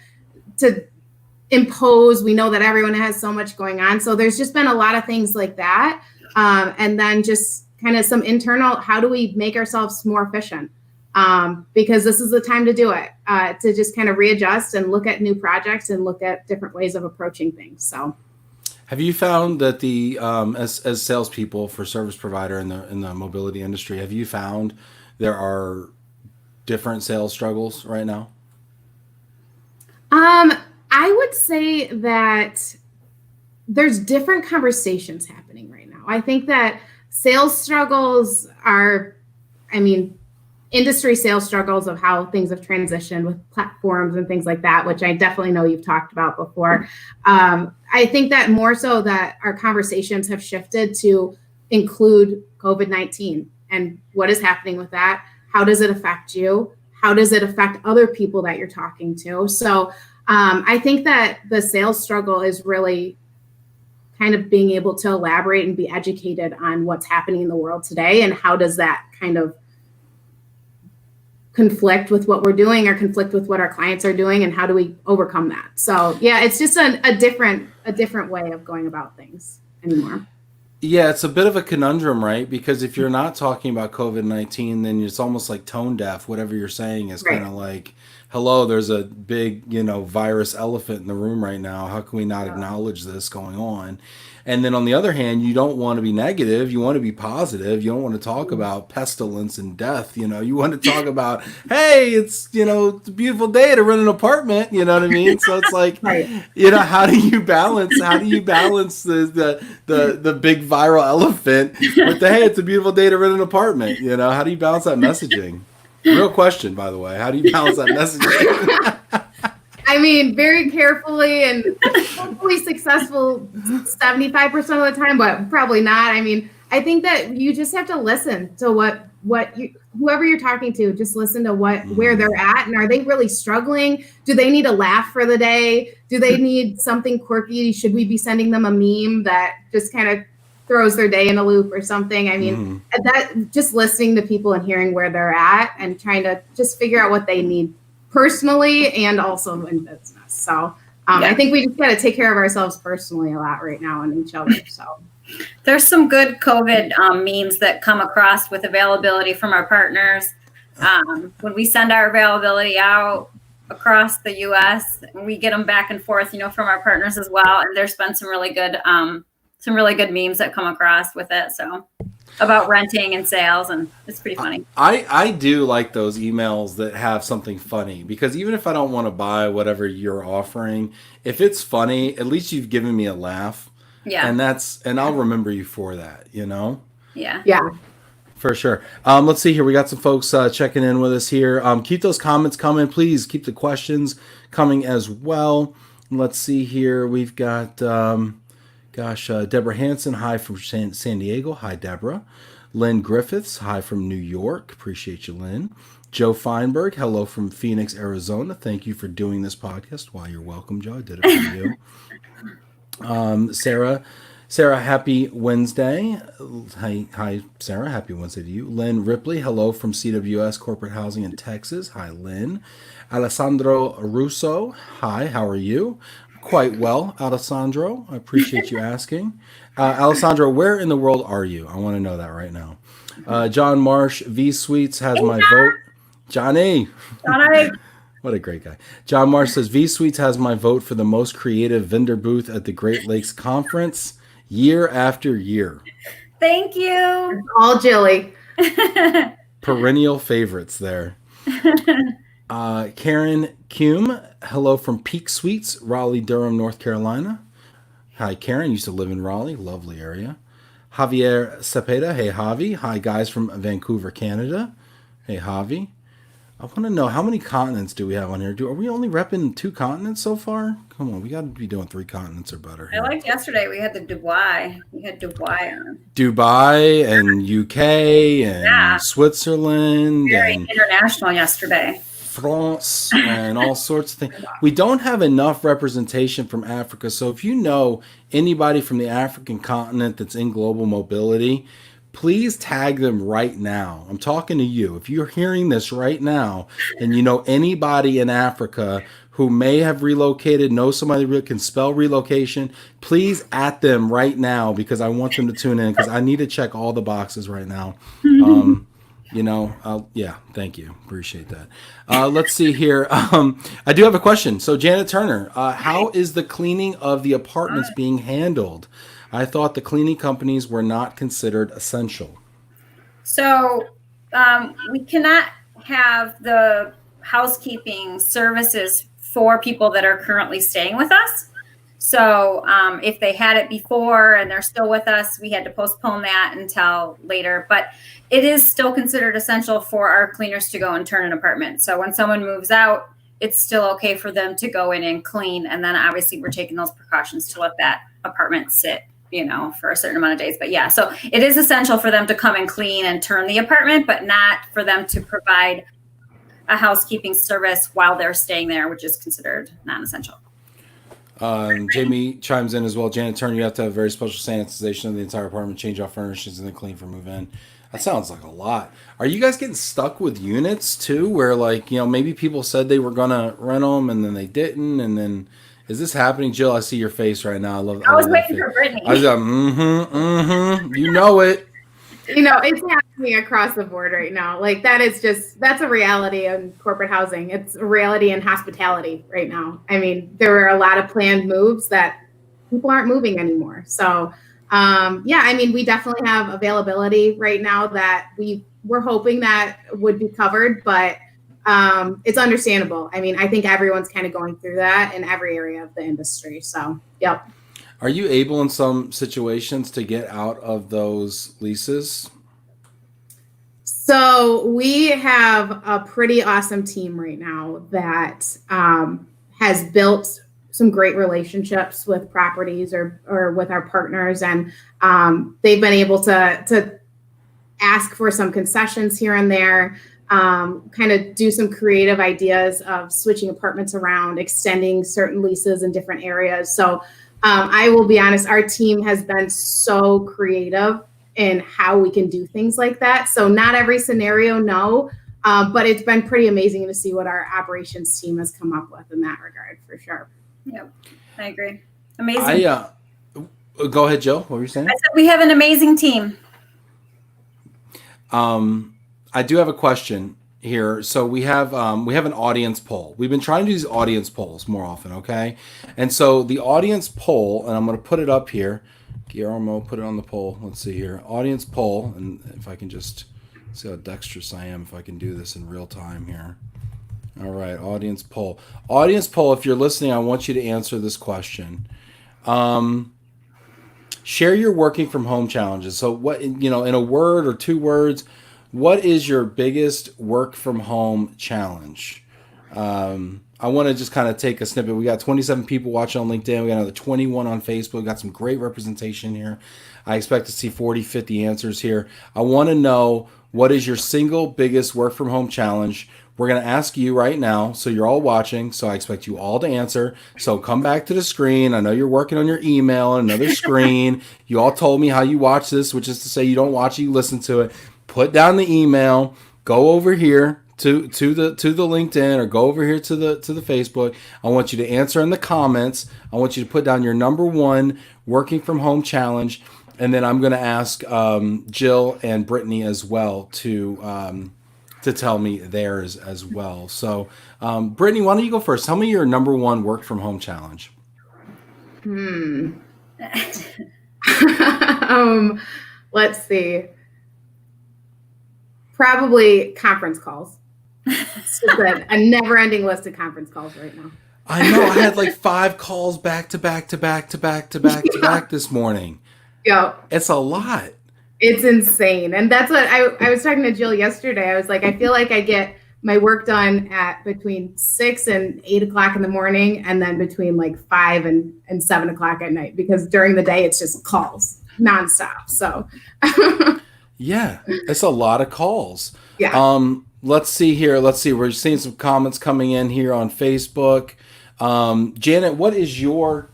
Speaker 3: impose. We know that everyone has so much going on. So there's just been a lot of things like that. And then just kind of some internal, how do we make ourselves more efficient? Because this is the time to do it, to just kind of readjust and look at new projects and look at different ways of approaching things. So
Speaker 1: have you found that the as salespeople for service provider in the mobility industry, have you found there are different sales struggles right now?
Speaker 3: I would say that there's different conversations happening right now. I think that sales struggles are, I mean, industry sales struggles of how things have transitioned with platforms and things like that, which I definitely know you've talked about before. I think that more so that our conversations have shifted to include COVID-19 and what is happening with that. How does it affect you? How does it affect other people that you're talking to? So I think that the sales struggle is really kind of being able to elaborate and be educated on what's happening in the world today and how does that kind of conflict with what we're doing or conflict with what our clients are doing and how do we overcome that? So yeah, it's just a different way of going about things anymore.
Speaker 1: Yeah, it's a bit of a conundrum, right? Because if you're not talking about COVID-19, then it's almost like tone deaf. Whatever you're saying is kind of like, hello, there's a big, virus elephant in the room right now. How can we not acknowledge this going on? And then on the other hand, you don't want to be negative. You want to be positive. You don't want to talk about pestilence and death. You want to talk about, hey, it's a beautiful day to rent an apartment. You know what I mean? So it's like, how do you balance the big viral elephant with the, hey, it's a beautiful day to rent an apartment? How do you balance that messaging? Real question, by the way. How do you balance that messaging?
Speaker 3: I mean, very carefully and hopefully successful 75% of the time, but probably not. I mean, I think that you just have to listen to whoever you're talking to, just listen to where they're at. And are they really struggling? Do they need a laugh for the day? Do they need something quirky? Should we be sending them a meme that just kind of throws their day in a loop or something? I mean, that just listening to people and hearing where they're at and trying to just figure out what they need personally and also in business. So I think we just got to take care of ourselves personally a lot right now and each other. So
Speaker 2: there's some good COVID memes that come across with availability from our partners. When we send our availability out across the U.S., we get them back and forth, from our partners as well. And there's been some really good memes that come across with it. So about renting and sales, and it's pretty funny.
Speaker 1: I do like those emails that have something funny, because even if I don't want to buy whatever you're offering, if it's funny, at least you've given me a laugh. Yeah. And I'll remember you for that,
Speaker 2: Yeah.
Speaker 3: Yeah.
Speaker 1: For sure. Let's see here. We got some folks checking in with us here. Keep those comments coming. Please keep the questions coming as well. Let's see here. We've got Deborah Hanson, hi from San Diego. Hi, Deborah. Lynn Griffiths, hi from New York. Appreciate you, Lynn. Joe Feinberg, hello from Phoenix, Arizona. Thank you for doing this podcast. Why, you're welcome, Joe. I did it for you. Sarah, happy Wednesday. Hi, Sarah. Happy Wednesday to you. Lynn Ripley, hello from CWS Corporate Housing in Texas. Hi, Lynn. Alessandro Russo, hi, how are you? Quite well, Alessandro. I appreciate you asking. Alessandro, where in the world are you? I want to know that right now. John Marsh, V-Suites has my vote. Johnny. What a great guy. John Marsh says, V Suites has my vote for the most creative vendor booth at the Great Lakes Conference year after year.
Speaker 2: Thank you.
Speaker 3: All Jilly.
Speaker 1: Perennial favorites there. Karen Kume, hello from Peak Suites, Raleigh, Durham, North Carolina. Hi, Karen. Used to live in Raleigh. Lovely area. Javier Cepeda. Hey, Javi. Hi, guys from Vancouver, Canada. Hey, Javi. I want to know, how many continents do we have on here? Are we only repping 2 continents so far? Come on, we got to be doing 3 continents or better
Speaker 2: I
Speaker 1: here.
Speaker 2: liked yesterday. We had the Dubai. We had Dubai on.
Speaker 1: Dubai and UK and Switzerland
Speaker 2: Very
Speaker 1: and
Speaker 2: international yesterday.
Speaker 1: France and all sorts of things. We don't have enough representation from Africa. So if you know anybody from the African continent that's in global mobility, please tag them right now. I'm talking to you. If you're hearing this right now and you know anybody in Africa who may have relocated, know somebody who can spell relocation, please at them right now, because I want them to tune in, because I need to check all the boxes right now. Yeah, thank you. Appreciate that. Let's see here. I do have a question. So Janet Turner, how is the cleaning of the apartments being handled? I thought the cleaning companies were not considered essential.
Speaker 2: So we cannot have the housekeeping services for people that are currently staying with us. So if they had it before and they're still with us, we had to postpone that until later. But it is still considered essential for our cleaners to go and turn an apartment. So when someone moves out, it's still okay for them to go in and clean. And then obviously we're taking those precautions to let that apartment sit, for a certain amount of days. But yeah, so it is essential for them to come and clean and turn the apartment, but not for them to provide a housekeeping service while they're staying there, which is considered non-essential.
Speaker 1: Jamie chimes in as well. Janet Turner, you have to have very special sanitization of the entire apartment, change out furnishings, and then clean for move in. That sounds like a lot. Are you guys getting stuck with units too, where maybe people said they were gonna rent them and then they didn't, and then is this happening? Jill, I see your face right now.
Speaker 2: I was waiting for Brittany.
Speaker 1: I was like, you know it.
Speaker 3: It's happening across the board right now. Like that's a reality in corporate housing. It's a reality in hospitality right now. I mean, there are a lot of planned moves that people aren't moving anymore. So, we definitely have availability right now that we're hoping that would be covered, but it's understandable. I mean, I think everyone's kind of going through that in every area of the industry. So, yep.
Speaker 1: Are you able in some situations to get out of those leases?
Speaker 3: So we have a pretty awesome team right now that has built some great relationships with properties or with our partners. And they've been able to ask for some concessions here and there, kind of do some creative ideas of switching apartments around, extending certain leases in different areas. So I will be honest, our team has been so creative in how we can do things like that. So not every scenario, no, but it's been pretty amazing to see what our operations team has come up with in that regard, for sure.
Speaker 2: Yep, I agree. Amazing.
Speaker 1: Go ahead, Jill. What were you saying?
Speaker 2: I said we have an amazing team.
Speaker 1: I do have a question here. So we have an audience poll. We've been trying to do these audience polls more often, okay? And so the audience poll, and I'm going to put it up here. Guillermo, put it on the poll. Let's see here. Audience poll, and if I can just see how dexterous I am, if I can do this in real time here. All right, audience poll. Audience poll, if you're listening, I want you to answer this question. Share your working from home challenges. So what, in a word or 2 words, what is your biggest work from home challenge? I want to just kind of take a snippet. We got 27 people watching on LinkedIn. We got another 21 on Facebook. We got some great representation here. I expect to see 40, 50 answers here. I want to know, what is your single biggest work from home challenge? We're going to ask you right now. So you're all watching. So I expect you all to answer. So come back to the screen. I know you're working on your email on another screen. You all told me how you watch this, which is to say you don't watch it, you listen to it. Put down the email, go over here to the LinkedIn, or go over here to the Facebook. I want you to answer in the comments. I want you to put down your number 1 working from home challenge, and then I'm going to ask Jill and Brittany as well to to tell me theirs as well. So, Brittany, why don't you go first? Tell me your number one work from home challenge.
Speaker 3: Let's see. Probably conference calls. It's just a never-ending list of conference calls right now.
Speaker 1: I know. I had like 5 calls back to back to back to back to back to back this morning.
Speaker 3: Yeah.
Speaker 1: It's a lot.
Speaker 3: It's insane. And that's what I was talking to Jill yesterday. I was like, I feel like I get my work done at between 6 and 8 o'clock in the morning, and then between like 5 and 7 o'clock at night, because during the day it's just calls nonstop. So
Speaker 1: yeah, it's a lot of calls.
Speaker 3: Yeah.
Speaker 1: Let's see here. We're seeing some comments coming in here on Facebook. Janet, what is your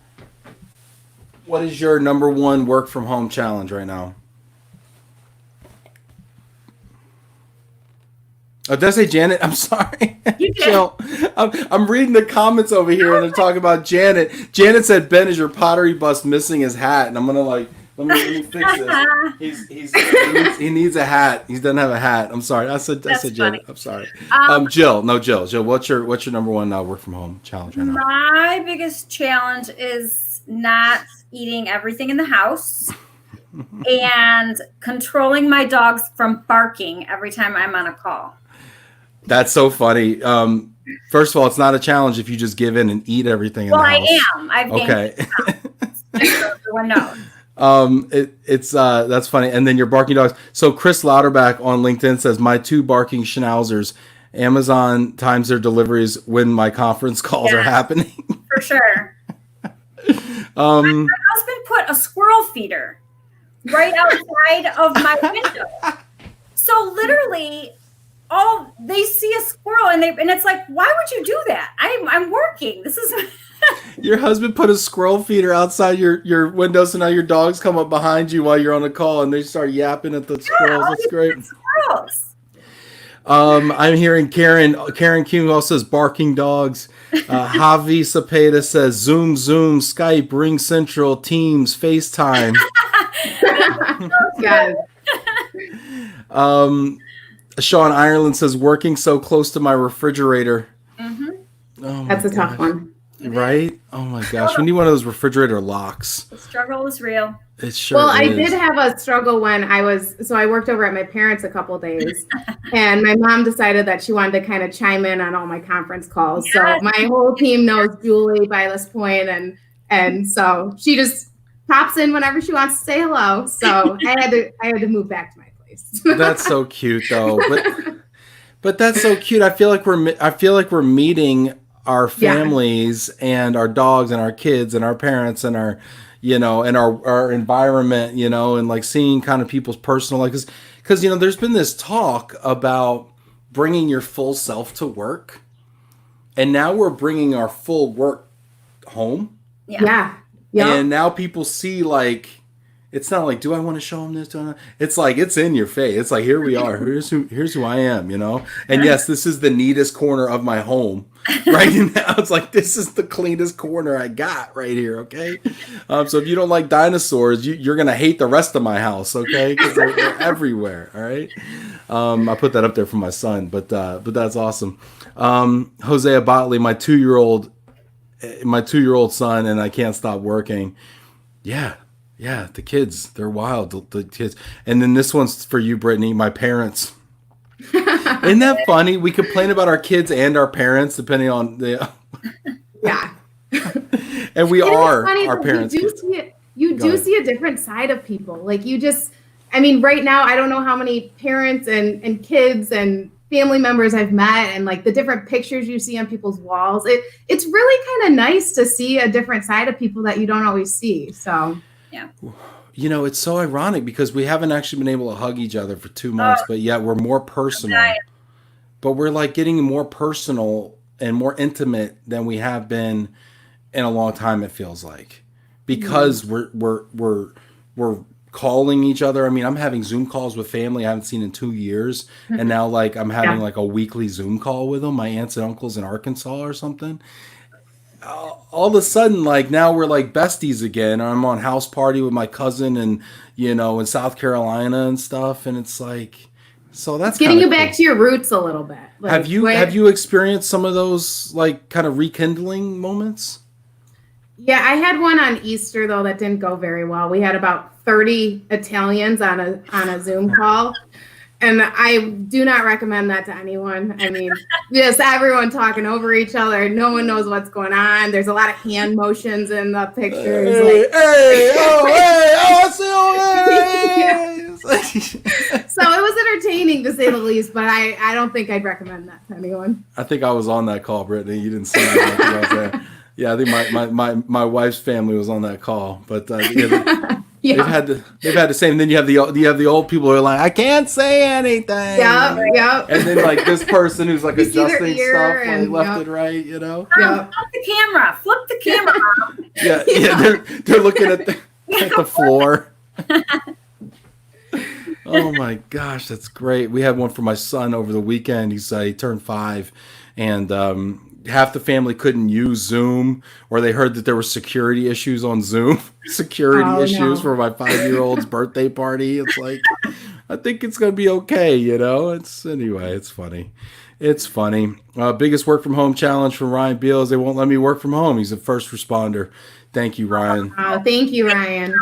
Speaker 1: number one work from home challenge right now? Oh, did I say Janet? I'm sorry.
Speaker 2: You did.
Speaker 1: Jill, I'm reading the comments over here and they're talking about Janet. Janet said, Ben, is your pottery bust missing his hat? And I'm going to let me fix this. He needs a hat. He doesn't have a hat. I'm sorry. I said Janet.
Speaker 2: Funny.
Speaker 1: I'm sorry. Jill, what's your number one work from home challenge right now?
Speaker 2: My biggest challenge is not eating everything in the house and controlling my dogs from barking every time I'm on a call.
Speaker 1: That's so funny. First of all, it's not a challenge if you just give in and eat everything in the house.
Speaker 2: I am. I've gained everyone knows.
Speaker 1: That's funny. And then your barking dogs. So Chris Lauterbach on LinkedIn says, my 2 barking schnauzers, Amazon times their deliveries when my conference calls are happening.
Speaker 2: For sure. My husband put a squirrel feeder right outside of my window. So literally they see a squirrel and it's like, why would you do that? I'm working. This is
Speaker 1: your husband put a squirrel feeder outside your window, so now your dogs come up behind you while you're on a call and they start yapping at the squirrels. That's great.
Speaker 2: Squirrels.
Speaker 1: I'm hearing Karen King also says barking dogs. Javi Cepeda says Zoom, Skype, Ring Central, Teams, FaceTime.
Speaker 3: Yes.
Speaker 1: Sean Ireland says working so close to my refrigerator.
Speaker 2: Mm-hmm.
Speaker 1: Oh,
Speaker 3: that's a tough one.
Speaker 1: Right? Oh my gosh. We need one of those refrigerator locks.
Speaker 2: The struggle is real.
Speaker 1: It sure
Speaker 3: Well,
Speaker 1: is.
Speaker 3: I did have a struggle when I worked over at my parents a couple of days, and my mom decided that she wanted to kind of chime in on all my conference calls. Yes. So my whole team knows Julie by this point, and so she just pops in whenever she wants to say hello. So I had to move back to my place.
Speaker 1: That's so cute though. But that's so cute. I feel like we're meeting our families and our dogs and our kids and our parents and our and our environment, and like seeing kind of people's personal life. Because there's been this talk about bringing your full self to work. And now we're bringing our full work home.
Speaker 3: Yeah.
Speaker 1: And now people see, like, it's not like, do I want to show them this? It's like, it's in your face. It's like, here we are. Here's who I am, And yes, this is the neatest corner of my home right now. It's like, this is the cleanest corner I got right here, okay? So if you don't like dinosaurs, you're going to hate the rest of my house, okay? Because they're everywhere, all right? I put that up there for my son, but that's awesome. Hosea Botley, my 2-year-old son, and I can't stop working. Yeah, the kids, they're wild, the kids. And then this one's for you, Brittany, my parents. Isn't that funny? We complain about our kids and our parents, depending on the...
Speaker 3: Yeah.
Speaker 1: And we are our parents.
Speaker 3: You do see a different side of people. Like right now, I don't know how many parents and kids and family members I've met, and like the different pictures you see on people's walls. It's really kind of nice to see a different side of people that you don't always see. So...
Speaker 2: Yeah.
Speaker 1: It's so ironic because we haven't actually been able to hug each other for 2 months, but yet we're more personal. Right. But we're like getting more personal and more intimate than we have been in a long time, it feels like. Because we're calling each other. I mean, I'm having Zoom calls with family I haven't seen in 2 years. And now like I'm having like a weekly Zoom call with them, my aunts and uncles in Arkansas or something. All of a sudden, like now we're like besties again. I'm on house party with my cousin and in South Carolina and stuff, and it's like, So that's
Speaker 3: getting you
Speaker 1: kinda
Speaker 3: back
Speaker 1: cool.
Speaker 3: to your roots a little bit. Like,
Speaker 1: Have you experienced some of those like kind of rekindling moments?
Speaker 3: Yeah, I had one on Easter though that didn't go very well. We had about 30 Italians on a Zoom call, and I do not recommend that to anyone. I mean, just everyone talking over each other. No one knows what's going on. There's a lot of hand motions in the pictures. So it was entertaining to say the least, but I don't think I'd recommend that to anyone.
Speaker 1: I think I was on that call, Brittany. You didn't see me. I think I was there. Yeah, I think my wife's family was on that call, but they've had the same. And then you have the old people who are like, I can't say anything.
Speaker 3: Yep.
Speaker 1: And then like this person who's like adjusting stuff
Speaker 3: and,
Speaker 1: left and right, you know.
Speaker 3: Yep.
Speaker 2: Flip the camera.
Speaker 1: Yeah. They're looking at the floor. Oh my gosh, that's great. We had one for my son over the weekend. He turned 5, and half the family couldn't use Zoom, or they heard that there were security issues on Zoom. For my 5-year-old's birthday party. It's like, I think it's gonna be okay, you know. It's funny. It's funny. Biggest work from home challenge from Ryan Beal is they won't let me work from home. He's a first responder. Thank you, Ryan.
Speaker 3: Thank you, Ryan.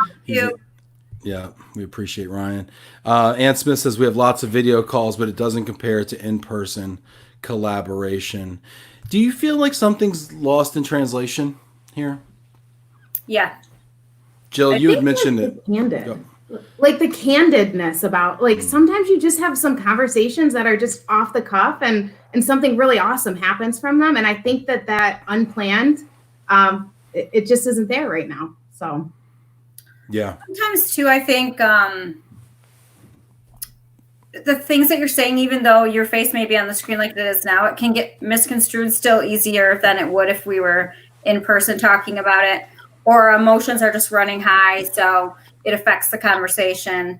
Speaker 1: Yeah, we appreciate Ryan. Ann Smith says we have lots of video calls, but it doesn't compare to in-person collaboration. Do you feel like something's lost in translation here?
Speaker 2: Yeah.
Speaker 1: Jill, you had mentioned it.
Speaker 3: Like the candidness about, like, sometimes you just have some conversations that are just off the cuff and something really awesome happens from them. And I think that unplanned, it just isn't there right now. So.
Speaker 1: Yeah.
Speaker 2: Sometimes too, I think the things that you're saying, even though your face may be on the screen like it is now, it can get misconstrued still easier than it would if we were in person talking about it, or emotions are just running high. So it affects the conversation.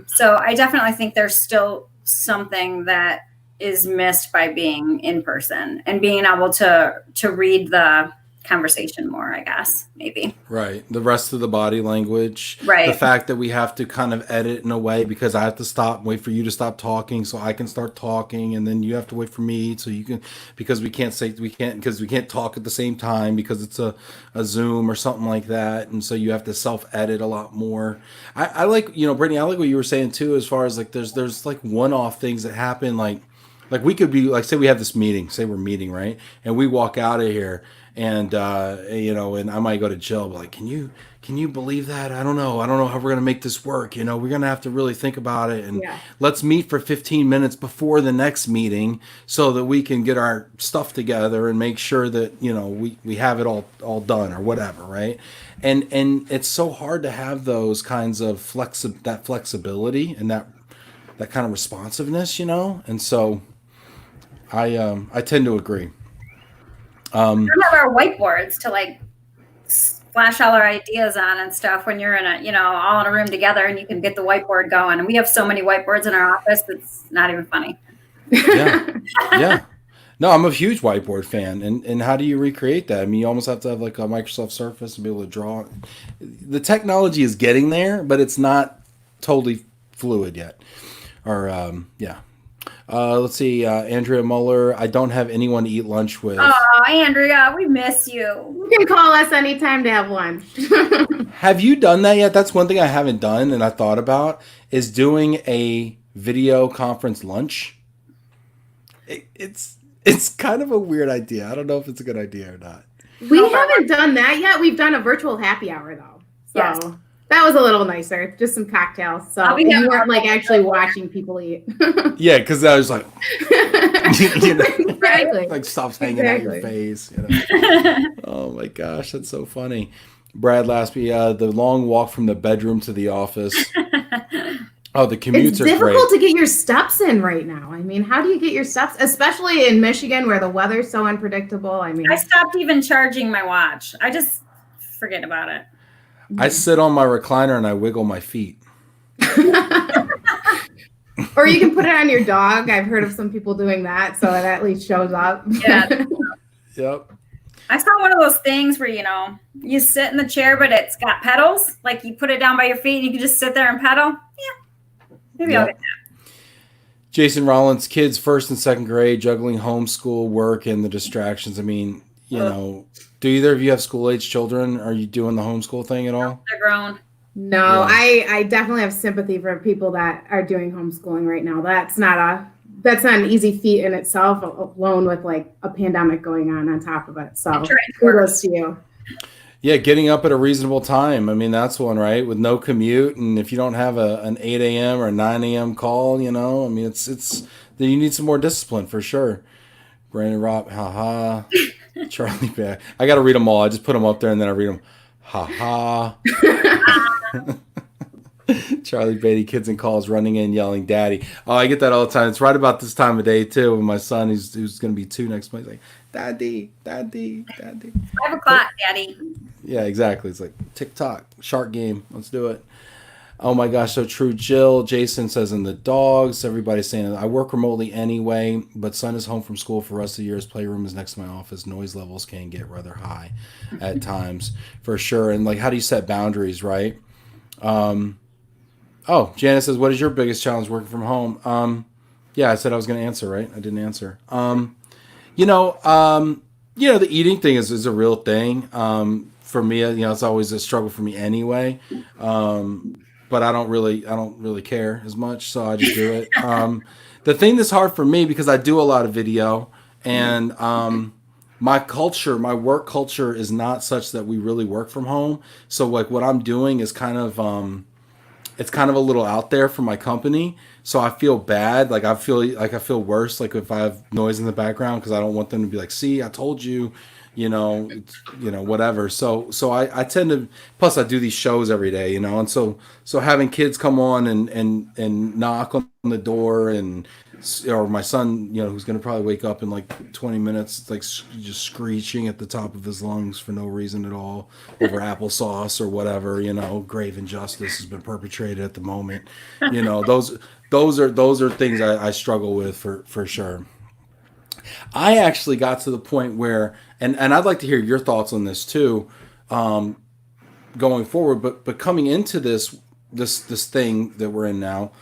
Speaker 2: So I definitely think there's still something that is missed by being in person and being able to read the conversation more, I guess, maybe.
Speaker 1: Right. The rest of the body language.
Speaker 2: Right.
Speaker 1: The fact that we have to kind of edit in a way because I have to stop and wait for you to stop talking so I can start talking, and then you have to wait for me so you can, because we can't talk at the same time because it's a Zoom or something like that. And so you have to self-edit a lot more. I like, Brittany, I like what you were saying too, as far as like there's like one-off things that happen, like we could be like, say we have this meeting, say we're meeting, right? And we walk out of here and and I might go to Jill, but like, can you believe that? I don't know how we're gonna make this work. We're gonna have to really think about it, and let's meet for 15 minutes before the next meeting so that we can get our stuff together and make sure that we have it all done or whatever, right? And it's so hard to have those kinds of flexibility and that kind of responsiveness, and so I tend to agree.
Speaker 2: We have our whiteboards to like flash all our ideas on and stuff when you're in all in a room together, and you can get the whiteboard going. And we have so many whiteboards in our office, it's not even funny.
Speaker 1: Yeah. No, I'm a huge whiteboard fan. And how do you recreate that? I mean, you almost have to have like a Microsoft Surface and be able to draw. The technology is getting there, but it's not totally fluid yet. Or, let's see, Andrea Muller. I don't have anyone to eat lunch with.
Speaker 2: Oh, Andrea, we miss you.
Speaker 3: You can call us anytime to have lunch.
Speaker 1: Have you done that yet? That's one thing I haven't done and I thought about is doing a video conference lunch. It's kind of a weird idea. I don't know if it's a good idea or not.
Speaker 3: We haven't done that yet. We've done a virtual happy hour though. So. Yes. That was a little nicer, just some cocktails. So you weren't like actually watching people eat. Yeah, because I was like,
Speaker 2: exactly.
Speaker 1: Like stuff's hanging out your face. Oh my gosh, that's so funny. Brad Laspy, the long walk from the bedroom to the office. Oh, the commutes are great. It's
Speaker 3: difficult to get your steps in right now. I mean, how do you get your steps, especially in Michigan where the weather's so unpredictable? I mean,
Speaker 2: I stopped even charging my watch. I just forget about it.
Speaker 1: I sit on my recliner and I wiggle my feet.
Speaker 3: Or you can put it on your dog. I've heard of some people doing that, so it at least shows up.
Speaker 2: Yeah.
Speaker 1: Yep.
Speaker 2: I saw one of those things where, you sit in the chair, but it's got pedals. Like you put it down by your feet and you can just sit there and pedal. Yeah. Maybe I'll get that.
Speaker 1: Jason Rollins, kids first and second grade, juggling homeschool, work, and the distractions. I mean, you know, do either of you have school-age children? Are you doing the homeschool thing at all?
Speaker 2: They're grown.
Speaker 3: No,
Speaker 1: Yeah.
Speaker 3: I definitely have sympathy for people that are doing homeschooling right now. That's not an easy feat in itself, alone with like a pandemic going on top of it. So kudos to you.
Speaker 1: Yeah, getting up at a reasonable time. I mean, that's one, right? With no commute, and if you don't have an 8 a.m. or 9 a.m. call, you know, I mean, it's then you need some more discipline for sure. Brandon Robb, haha. Charlie Bear. I got to read them all. I just put them up there and then I read them. Haha. Charlie Beatty, kids in calls running in, yelling, "Daddy!" Oh, I get that all the time. It's right about this time of day too. When my son, who's going to be 2 next month, he's like, "Daddy, Daddy, Daddy."
Speaker 2: 5 o'clock, Daddy.
Speaker 1: Yeah, exactly. It's like TikTok, shark game. Let's do it. Oh my gosh, so true. Jill, Jason says, in the dogs. Everybody's saying, I work remotely anyway, but son is home from school for the rest of the year. His playroom is next to my office. Noise levels can get rather high at times, for sure. And like, how do you set boundaries, right? Oh, Janice says, what is your biggest challenge working from home? Yeah, I said I was going to answer, right? I didn't answer. The eating thing is a real thing. For me, it's always a struggle for me anyway. But I don't really care as much, so I just do it. The thing that's hard for me, because I do a lot of video, and my work culture is not such that we really work from home. So like what I'm doing is kind of it's kind of a little out there for my company. So I feel bad. Like I feel worse. Like if I have noise in the background, because I don't want them to be like, see, I told you, whatever. So I tend to, plus I do these shows every day, and so having kids come on and knock on the door, or my son, who's going to probably wake up in like 20 minutes, like just screeching at the top of his lungs for no reason at all over applesauce or whatever, grave injustice has been perpetrated at the moment. Those are things I struggle with for sure. I actually got to the point where, and I'd like to hear your thoughts on this too, going forward. But coming into this thing that we're in now,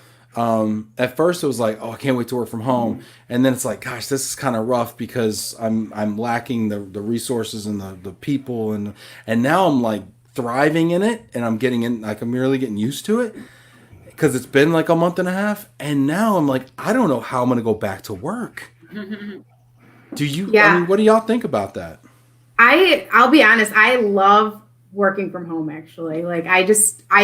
Speaker 1: at first it was like, oh, I can't wait to work from home, and then it's like, gosh, this is kind of rough because I'm lacking the resources and the people, and now I'm like thriving in it, and I'm getting in, like I'm really getting used to it because it's been like a month and a half, and now I'm like, I don't know how I'm gonna go back to work. Do you? Yeah. I mean, what do y'all think about that?
Speaker 3: I'll be honest. I love working from home. Actually, like I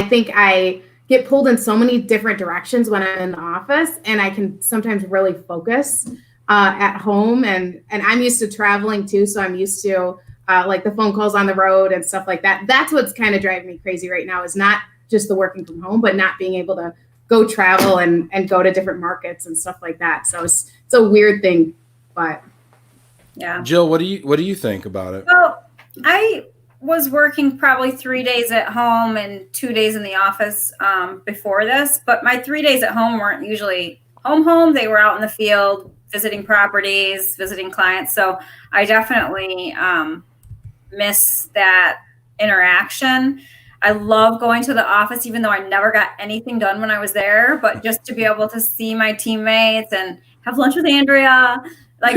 Speaker 3: think I get pulled in so many different directions when I'm in the office, and I can sometimes really focus at home. And I'm used to traveling too, so I'm used to like the phone calls on the road and stuff like that. That's what's kind of driving me crazy right now, is not just the working from home, but not being able to go travel and go to different markets and stuff like that. So it's a weird thing, but.
Speaker 2: Yeah.
Speaker 1: Jill, what do you think about it?
Speaker 2: Well, I was working probably 3 days at home and 2 days in the office before this, but my 3 days at home weren't usually home. They were out in the field, visiting properties, visiting clients. So I definitely miss that interaction. I love going to the office, even though I never got anything done when I was there, but just to be able to see my teammates and have lunch with Andrea, like,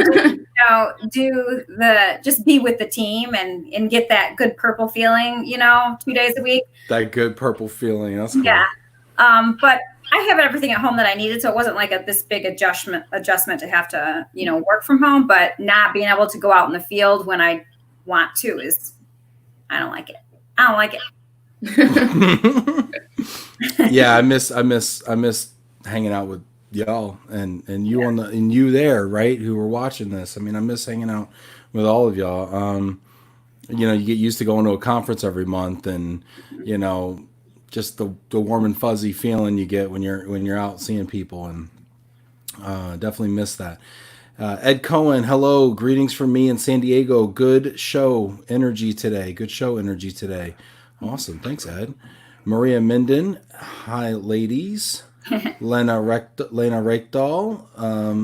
Speaker 2: just be with the team and get that good purple feeling, 2 days a week.
Speaker 1: That good purple feeling. That's cool.
Speaker 2: Yeah. But I have everything at home that I needed. So it wasn't like this big adjustment to have to, work from home, but not being able to go out in the field when I want to I don't like it.
Speaker 1: Yeah. I miss hanging out with y'all and you and you there, right, who were watching this. I mean, I miss hanging out with all of y'all. You get used to going to a conference every month, and just the warm and fuzzy feeling you get when you're out seeing people, and definitely miss that. Ed Cohen, hello, greetings from me in San Diego. Good show energy today. Awesome, thanks, Ed. Maria Minden, hi, ladies. Lena Rekdal,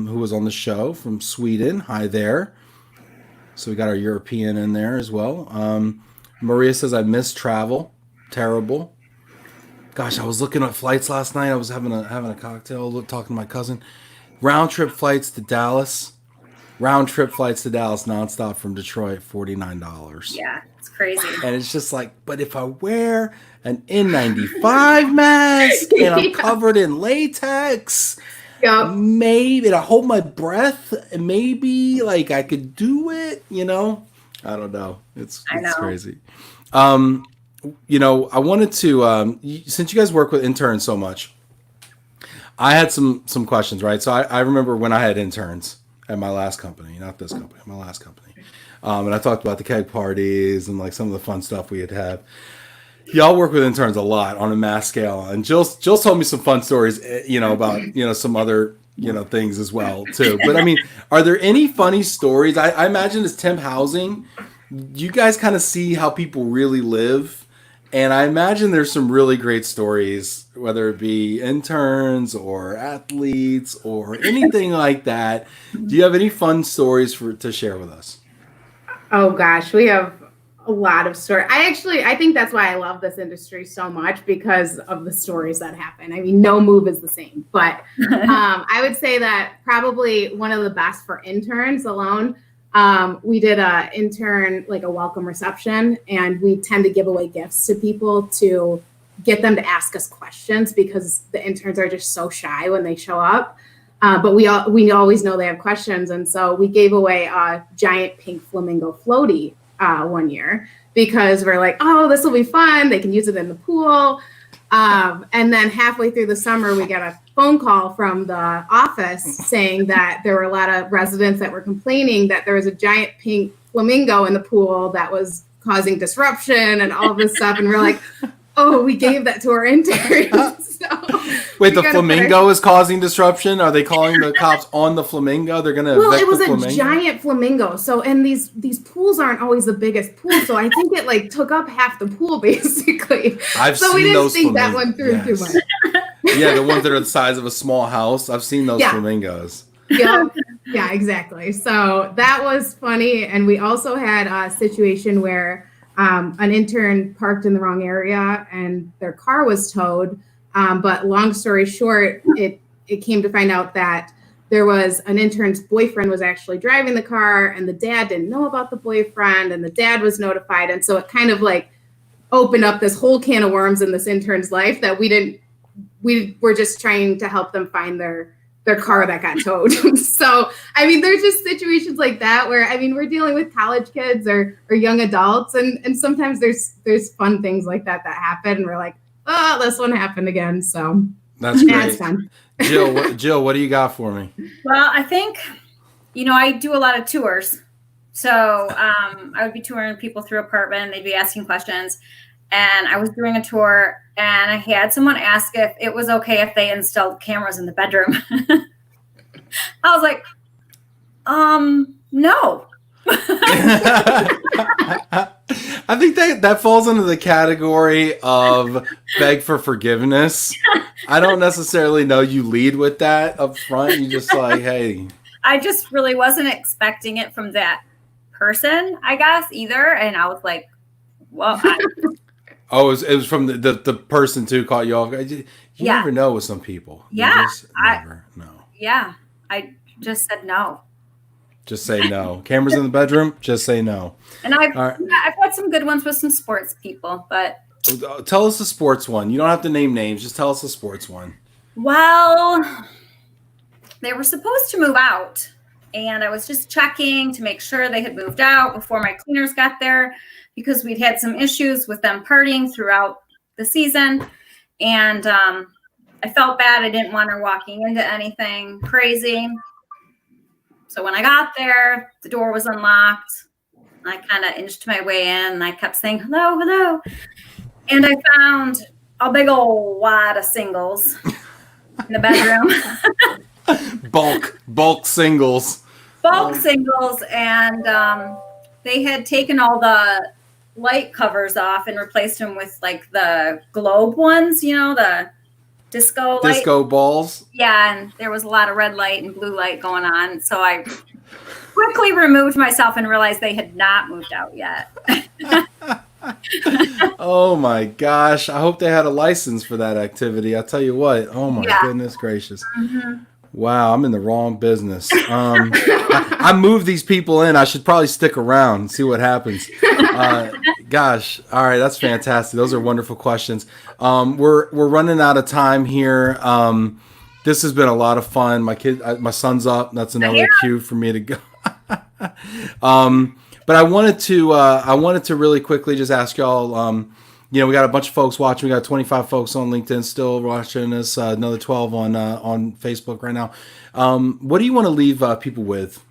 Speaker 1: who was on the show from Sweden. Hi there. So we got our European in there as well. Maria says, I miss travel. Terrible. Gosh, I was looking at flights last night. I was having a cocktail, talking to my cousin. Round trip flights to Dallas. Round trip flights to Dallas nonstop from Detroit, $49.
Speaker 2: Yeah, it's crazy.
Speaker 1: And it's just like, but if I wear an N95 mask and I'm covered in latex, maybe, and I hold my breath, maybe like I could do it, you know? I don't know. It's crazy. You know, I wanted to, since you guys work with interns so much, I had some questions, right? So I remember when I had interns at my last company, not this company, my last company. And I talked about the keg parties and like some of the fun stuff we had had. Y'all work with interns a lot on a mass scale. And Jill's told me some fun stories, you know, about, you know, some other, you know, things as well too. But I mean, are there any funny stories? I imagine it's temp housing. You guys kind of see how people really live. And I imagine there's some really great stories, whether it be interns or athletes or anything like that. Do you have any fun stories to share with us?
Speaker 3: Oh gosh, we have a lot of stories. I think that's why I love this industry so much, because of the stories that happen. I mean, no move is the same, but I would say that probably one of the best for interns alone. We did a intern, like a welcome reception, and we tend to give away gifts to people to get them to ask us questions, because the interns are just so shy when they show up. But we always know they have questions. And so we gave away a giant pink flamingo floaty one year, because we're like, oh, this will be fun. They can use it in the pool. And then halfway through the summer, we got a phone call from the office saying that there were a lot of residents that were complaining that there was a giant pink flamingo in the pool that was causing disruption and all this stuff. And we're like, oh, we gave that to our interns. So
Speaker 1: wait, the flamingo is causing disruption? Are they calling the cops on the flamingo? They're going to
Speaker 3: it was a giant flamingo. So, and these pools aren't always the biggest pool. So I think it like took up half the pool basically.
Speaker 1: So
Speaker 3: we didn't think that one through too much.
Speaker 1: Yeah, the ones that are the size of a small house. I've seen those flamingos.
Speaker 3: Yeah, exactly. So that was funny. And we also had a situation where an intern parked in the wrong area and their car was towed. But long story short, it came to find out that there was an intern's boyfriend was actually driving the car, and the dad didn't know about the boyfriend, and the dad was notified. And so it kind of like opened up this whole can of worms in this intern's life that we were just trying to help them find their car that got towed. So, I mean, there's just situations like that where, I mean, we're dealing with college kids or young adults. And sometimes there's fun things like that happen. And we're like, oh, this one happened again. So
Speaker 1: that's great.
Speaker 3: Yeah, it's fun.
Speaker 1: Jill, what do you got for me?
Speaker 2: Well, I think, you know, I do a lot of tours. So I would be touring people through apartment. They'd be asking questions. And I was doing a tour, and I had someone ask if it was okay if they installed cameras in the bedroom. I was like, no.
Speaker 1: I think that falls under the category of beg for forgiveness. I don't necessarily know you lead with that up front. You just like, hey.
Speaker 2: I just really wasn't expecting it from that person, I guess, either. And I was like, well,
Speaker 1: oh, it was from the person too caught you off. You never know with some people.
Speaker 2: Yeah.
Speaker 1: You just never know.
Speaker 2: Yeah. I just said no.
Speaker 1: Just say no. Cameras in the bedroom, just say no.
Speaker 2: And I've got some good ones with some sports people, but.
Speaker 1: Tell us a sports one. You don't have to name names. Just tell us a sports one.
Speaker 2: Well, they were supposed to move out, and I was just checking to make sure they had moved out before my cleaners got there, because we'd had some issues with them partying throughout the season. And I felt bad. I didn't want her walking into anything crazy. So when I got there, the door was unlocked. I kind of inched my way in, and I kept saying, hello, hello. And I found a big old wad of singles in the bedroom.
Speaker 1: bulk singles.
Speaker 2: Singles. And they had taken all the light covers off and replaced them with like the globe ones, you know, the disco
Speaker 1: balls.
Speaker 2: Yeah, and there was a lot of red light and blue light going on. So I quickly removed myself and realized they had not moved out yet.
Speaker 1: Oh my gosh. I hope they had a license for that activity. I'll tell you what. Oh my goodness gracious.
Speaker 2: Mm-hmm.
Speaker 1: Wow, I'm in the wrong business. I moved these people in. I should probably stick around and see what happens. Gosh, all right, that's fantastic. Those are wonderful questions. We're running out of time here. This has been a lot of fun. My son's up. That's another cue for me to go. But I wanted to really quickly just ask y'all. We got a bunch of folks watching. We got 25 folks on LinkedIn still watching us. Another 12 on Facebook right now. What do you want to leave people with?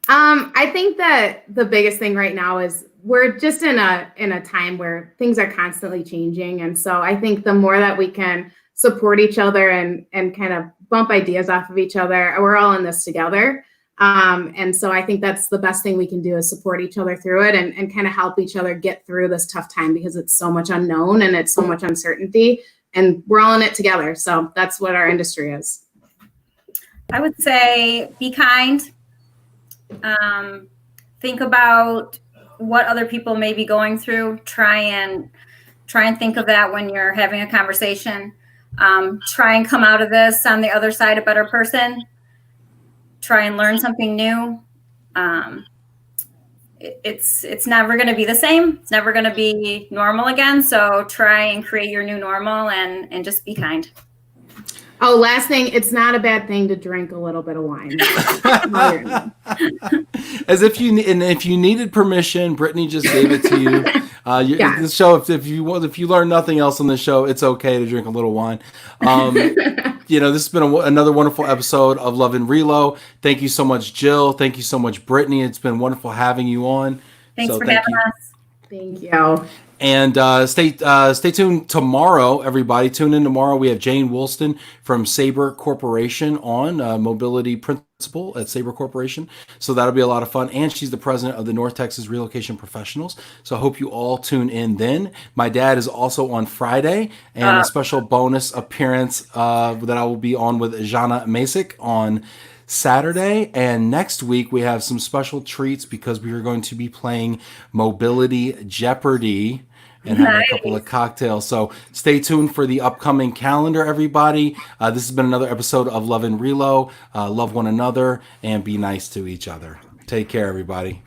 Speaker 3: I think that the biggest thing right now is we're just in a time where things are constantly changing, and so I think the more that we can support each other and kind of bump ideas off of each other, we're all in this together. And so I think that's the best thing we can do is support each other through it and kind of help each other get through this tough time because it's so much unknown and it's so much uncertainty and we're all in it together. So that's what our industry is.
Speaker 2: I would say be kind. Think about what other people may be going through. Try and think of that when you're having a conversation. Try and come out of this on the other side a better person. Try and learn something new. It's never going to be the same. It's never going to be normal again. So try and create your new normal and just be kind.
Speaker 3: Oh, last thing, it's not a bad thing to drink a little bit of wine.
Speaker 1: As if you needed permission, Brittany just gave it to you. The show, if you learn nothing else on the show, it's okay to drink a little wine. This has been another wonderful episode of Love and Relo. Thank you so much, Jill. Thank you so much, Brittany. It's been wonderful having you on.
Speaker 2: Thanks for having us.
Speaker 3: Thank you.
Speaker 1: And stay tuned tomorrow, everybody. Tune in tomorrow. We have Jane Woolston from Sabre Corporation on Mobility Principal at Sabre Corporation. So that'll be a lot of fun. And she's the president of the North Texas Relocation Professionals. So I hope you all tune in then. My dad is also on Friday, and a special bonus appearance that I will be on with Jana Masick on Saturday. And next week we have some special treats because we are going to be playing Mobility Jeopardy and having a couple of cocktails. So stay tuned for the upcoming calendar, everybody. This has been another episode of Love and Relo. Love one another and be nice to each other. Take care, everybody.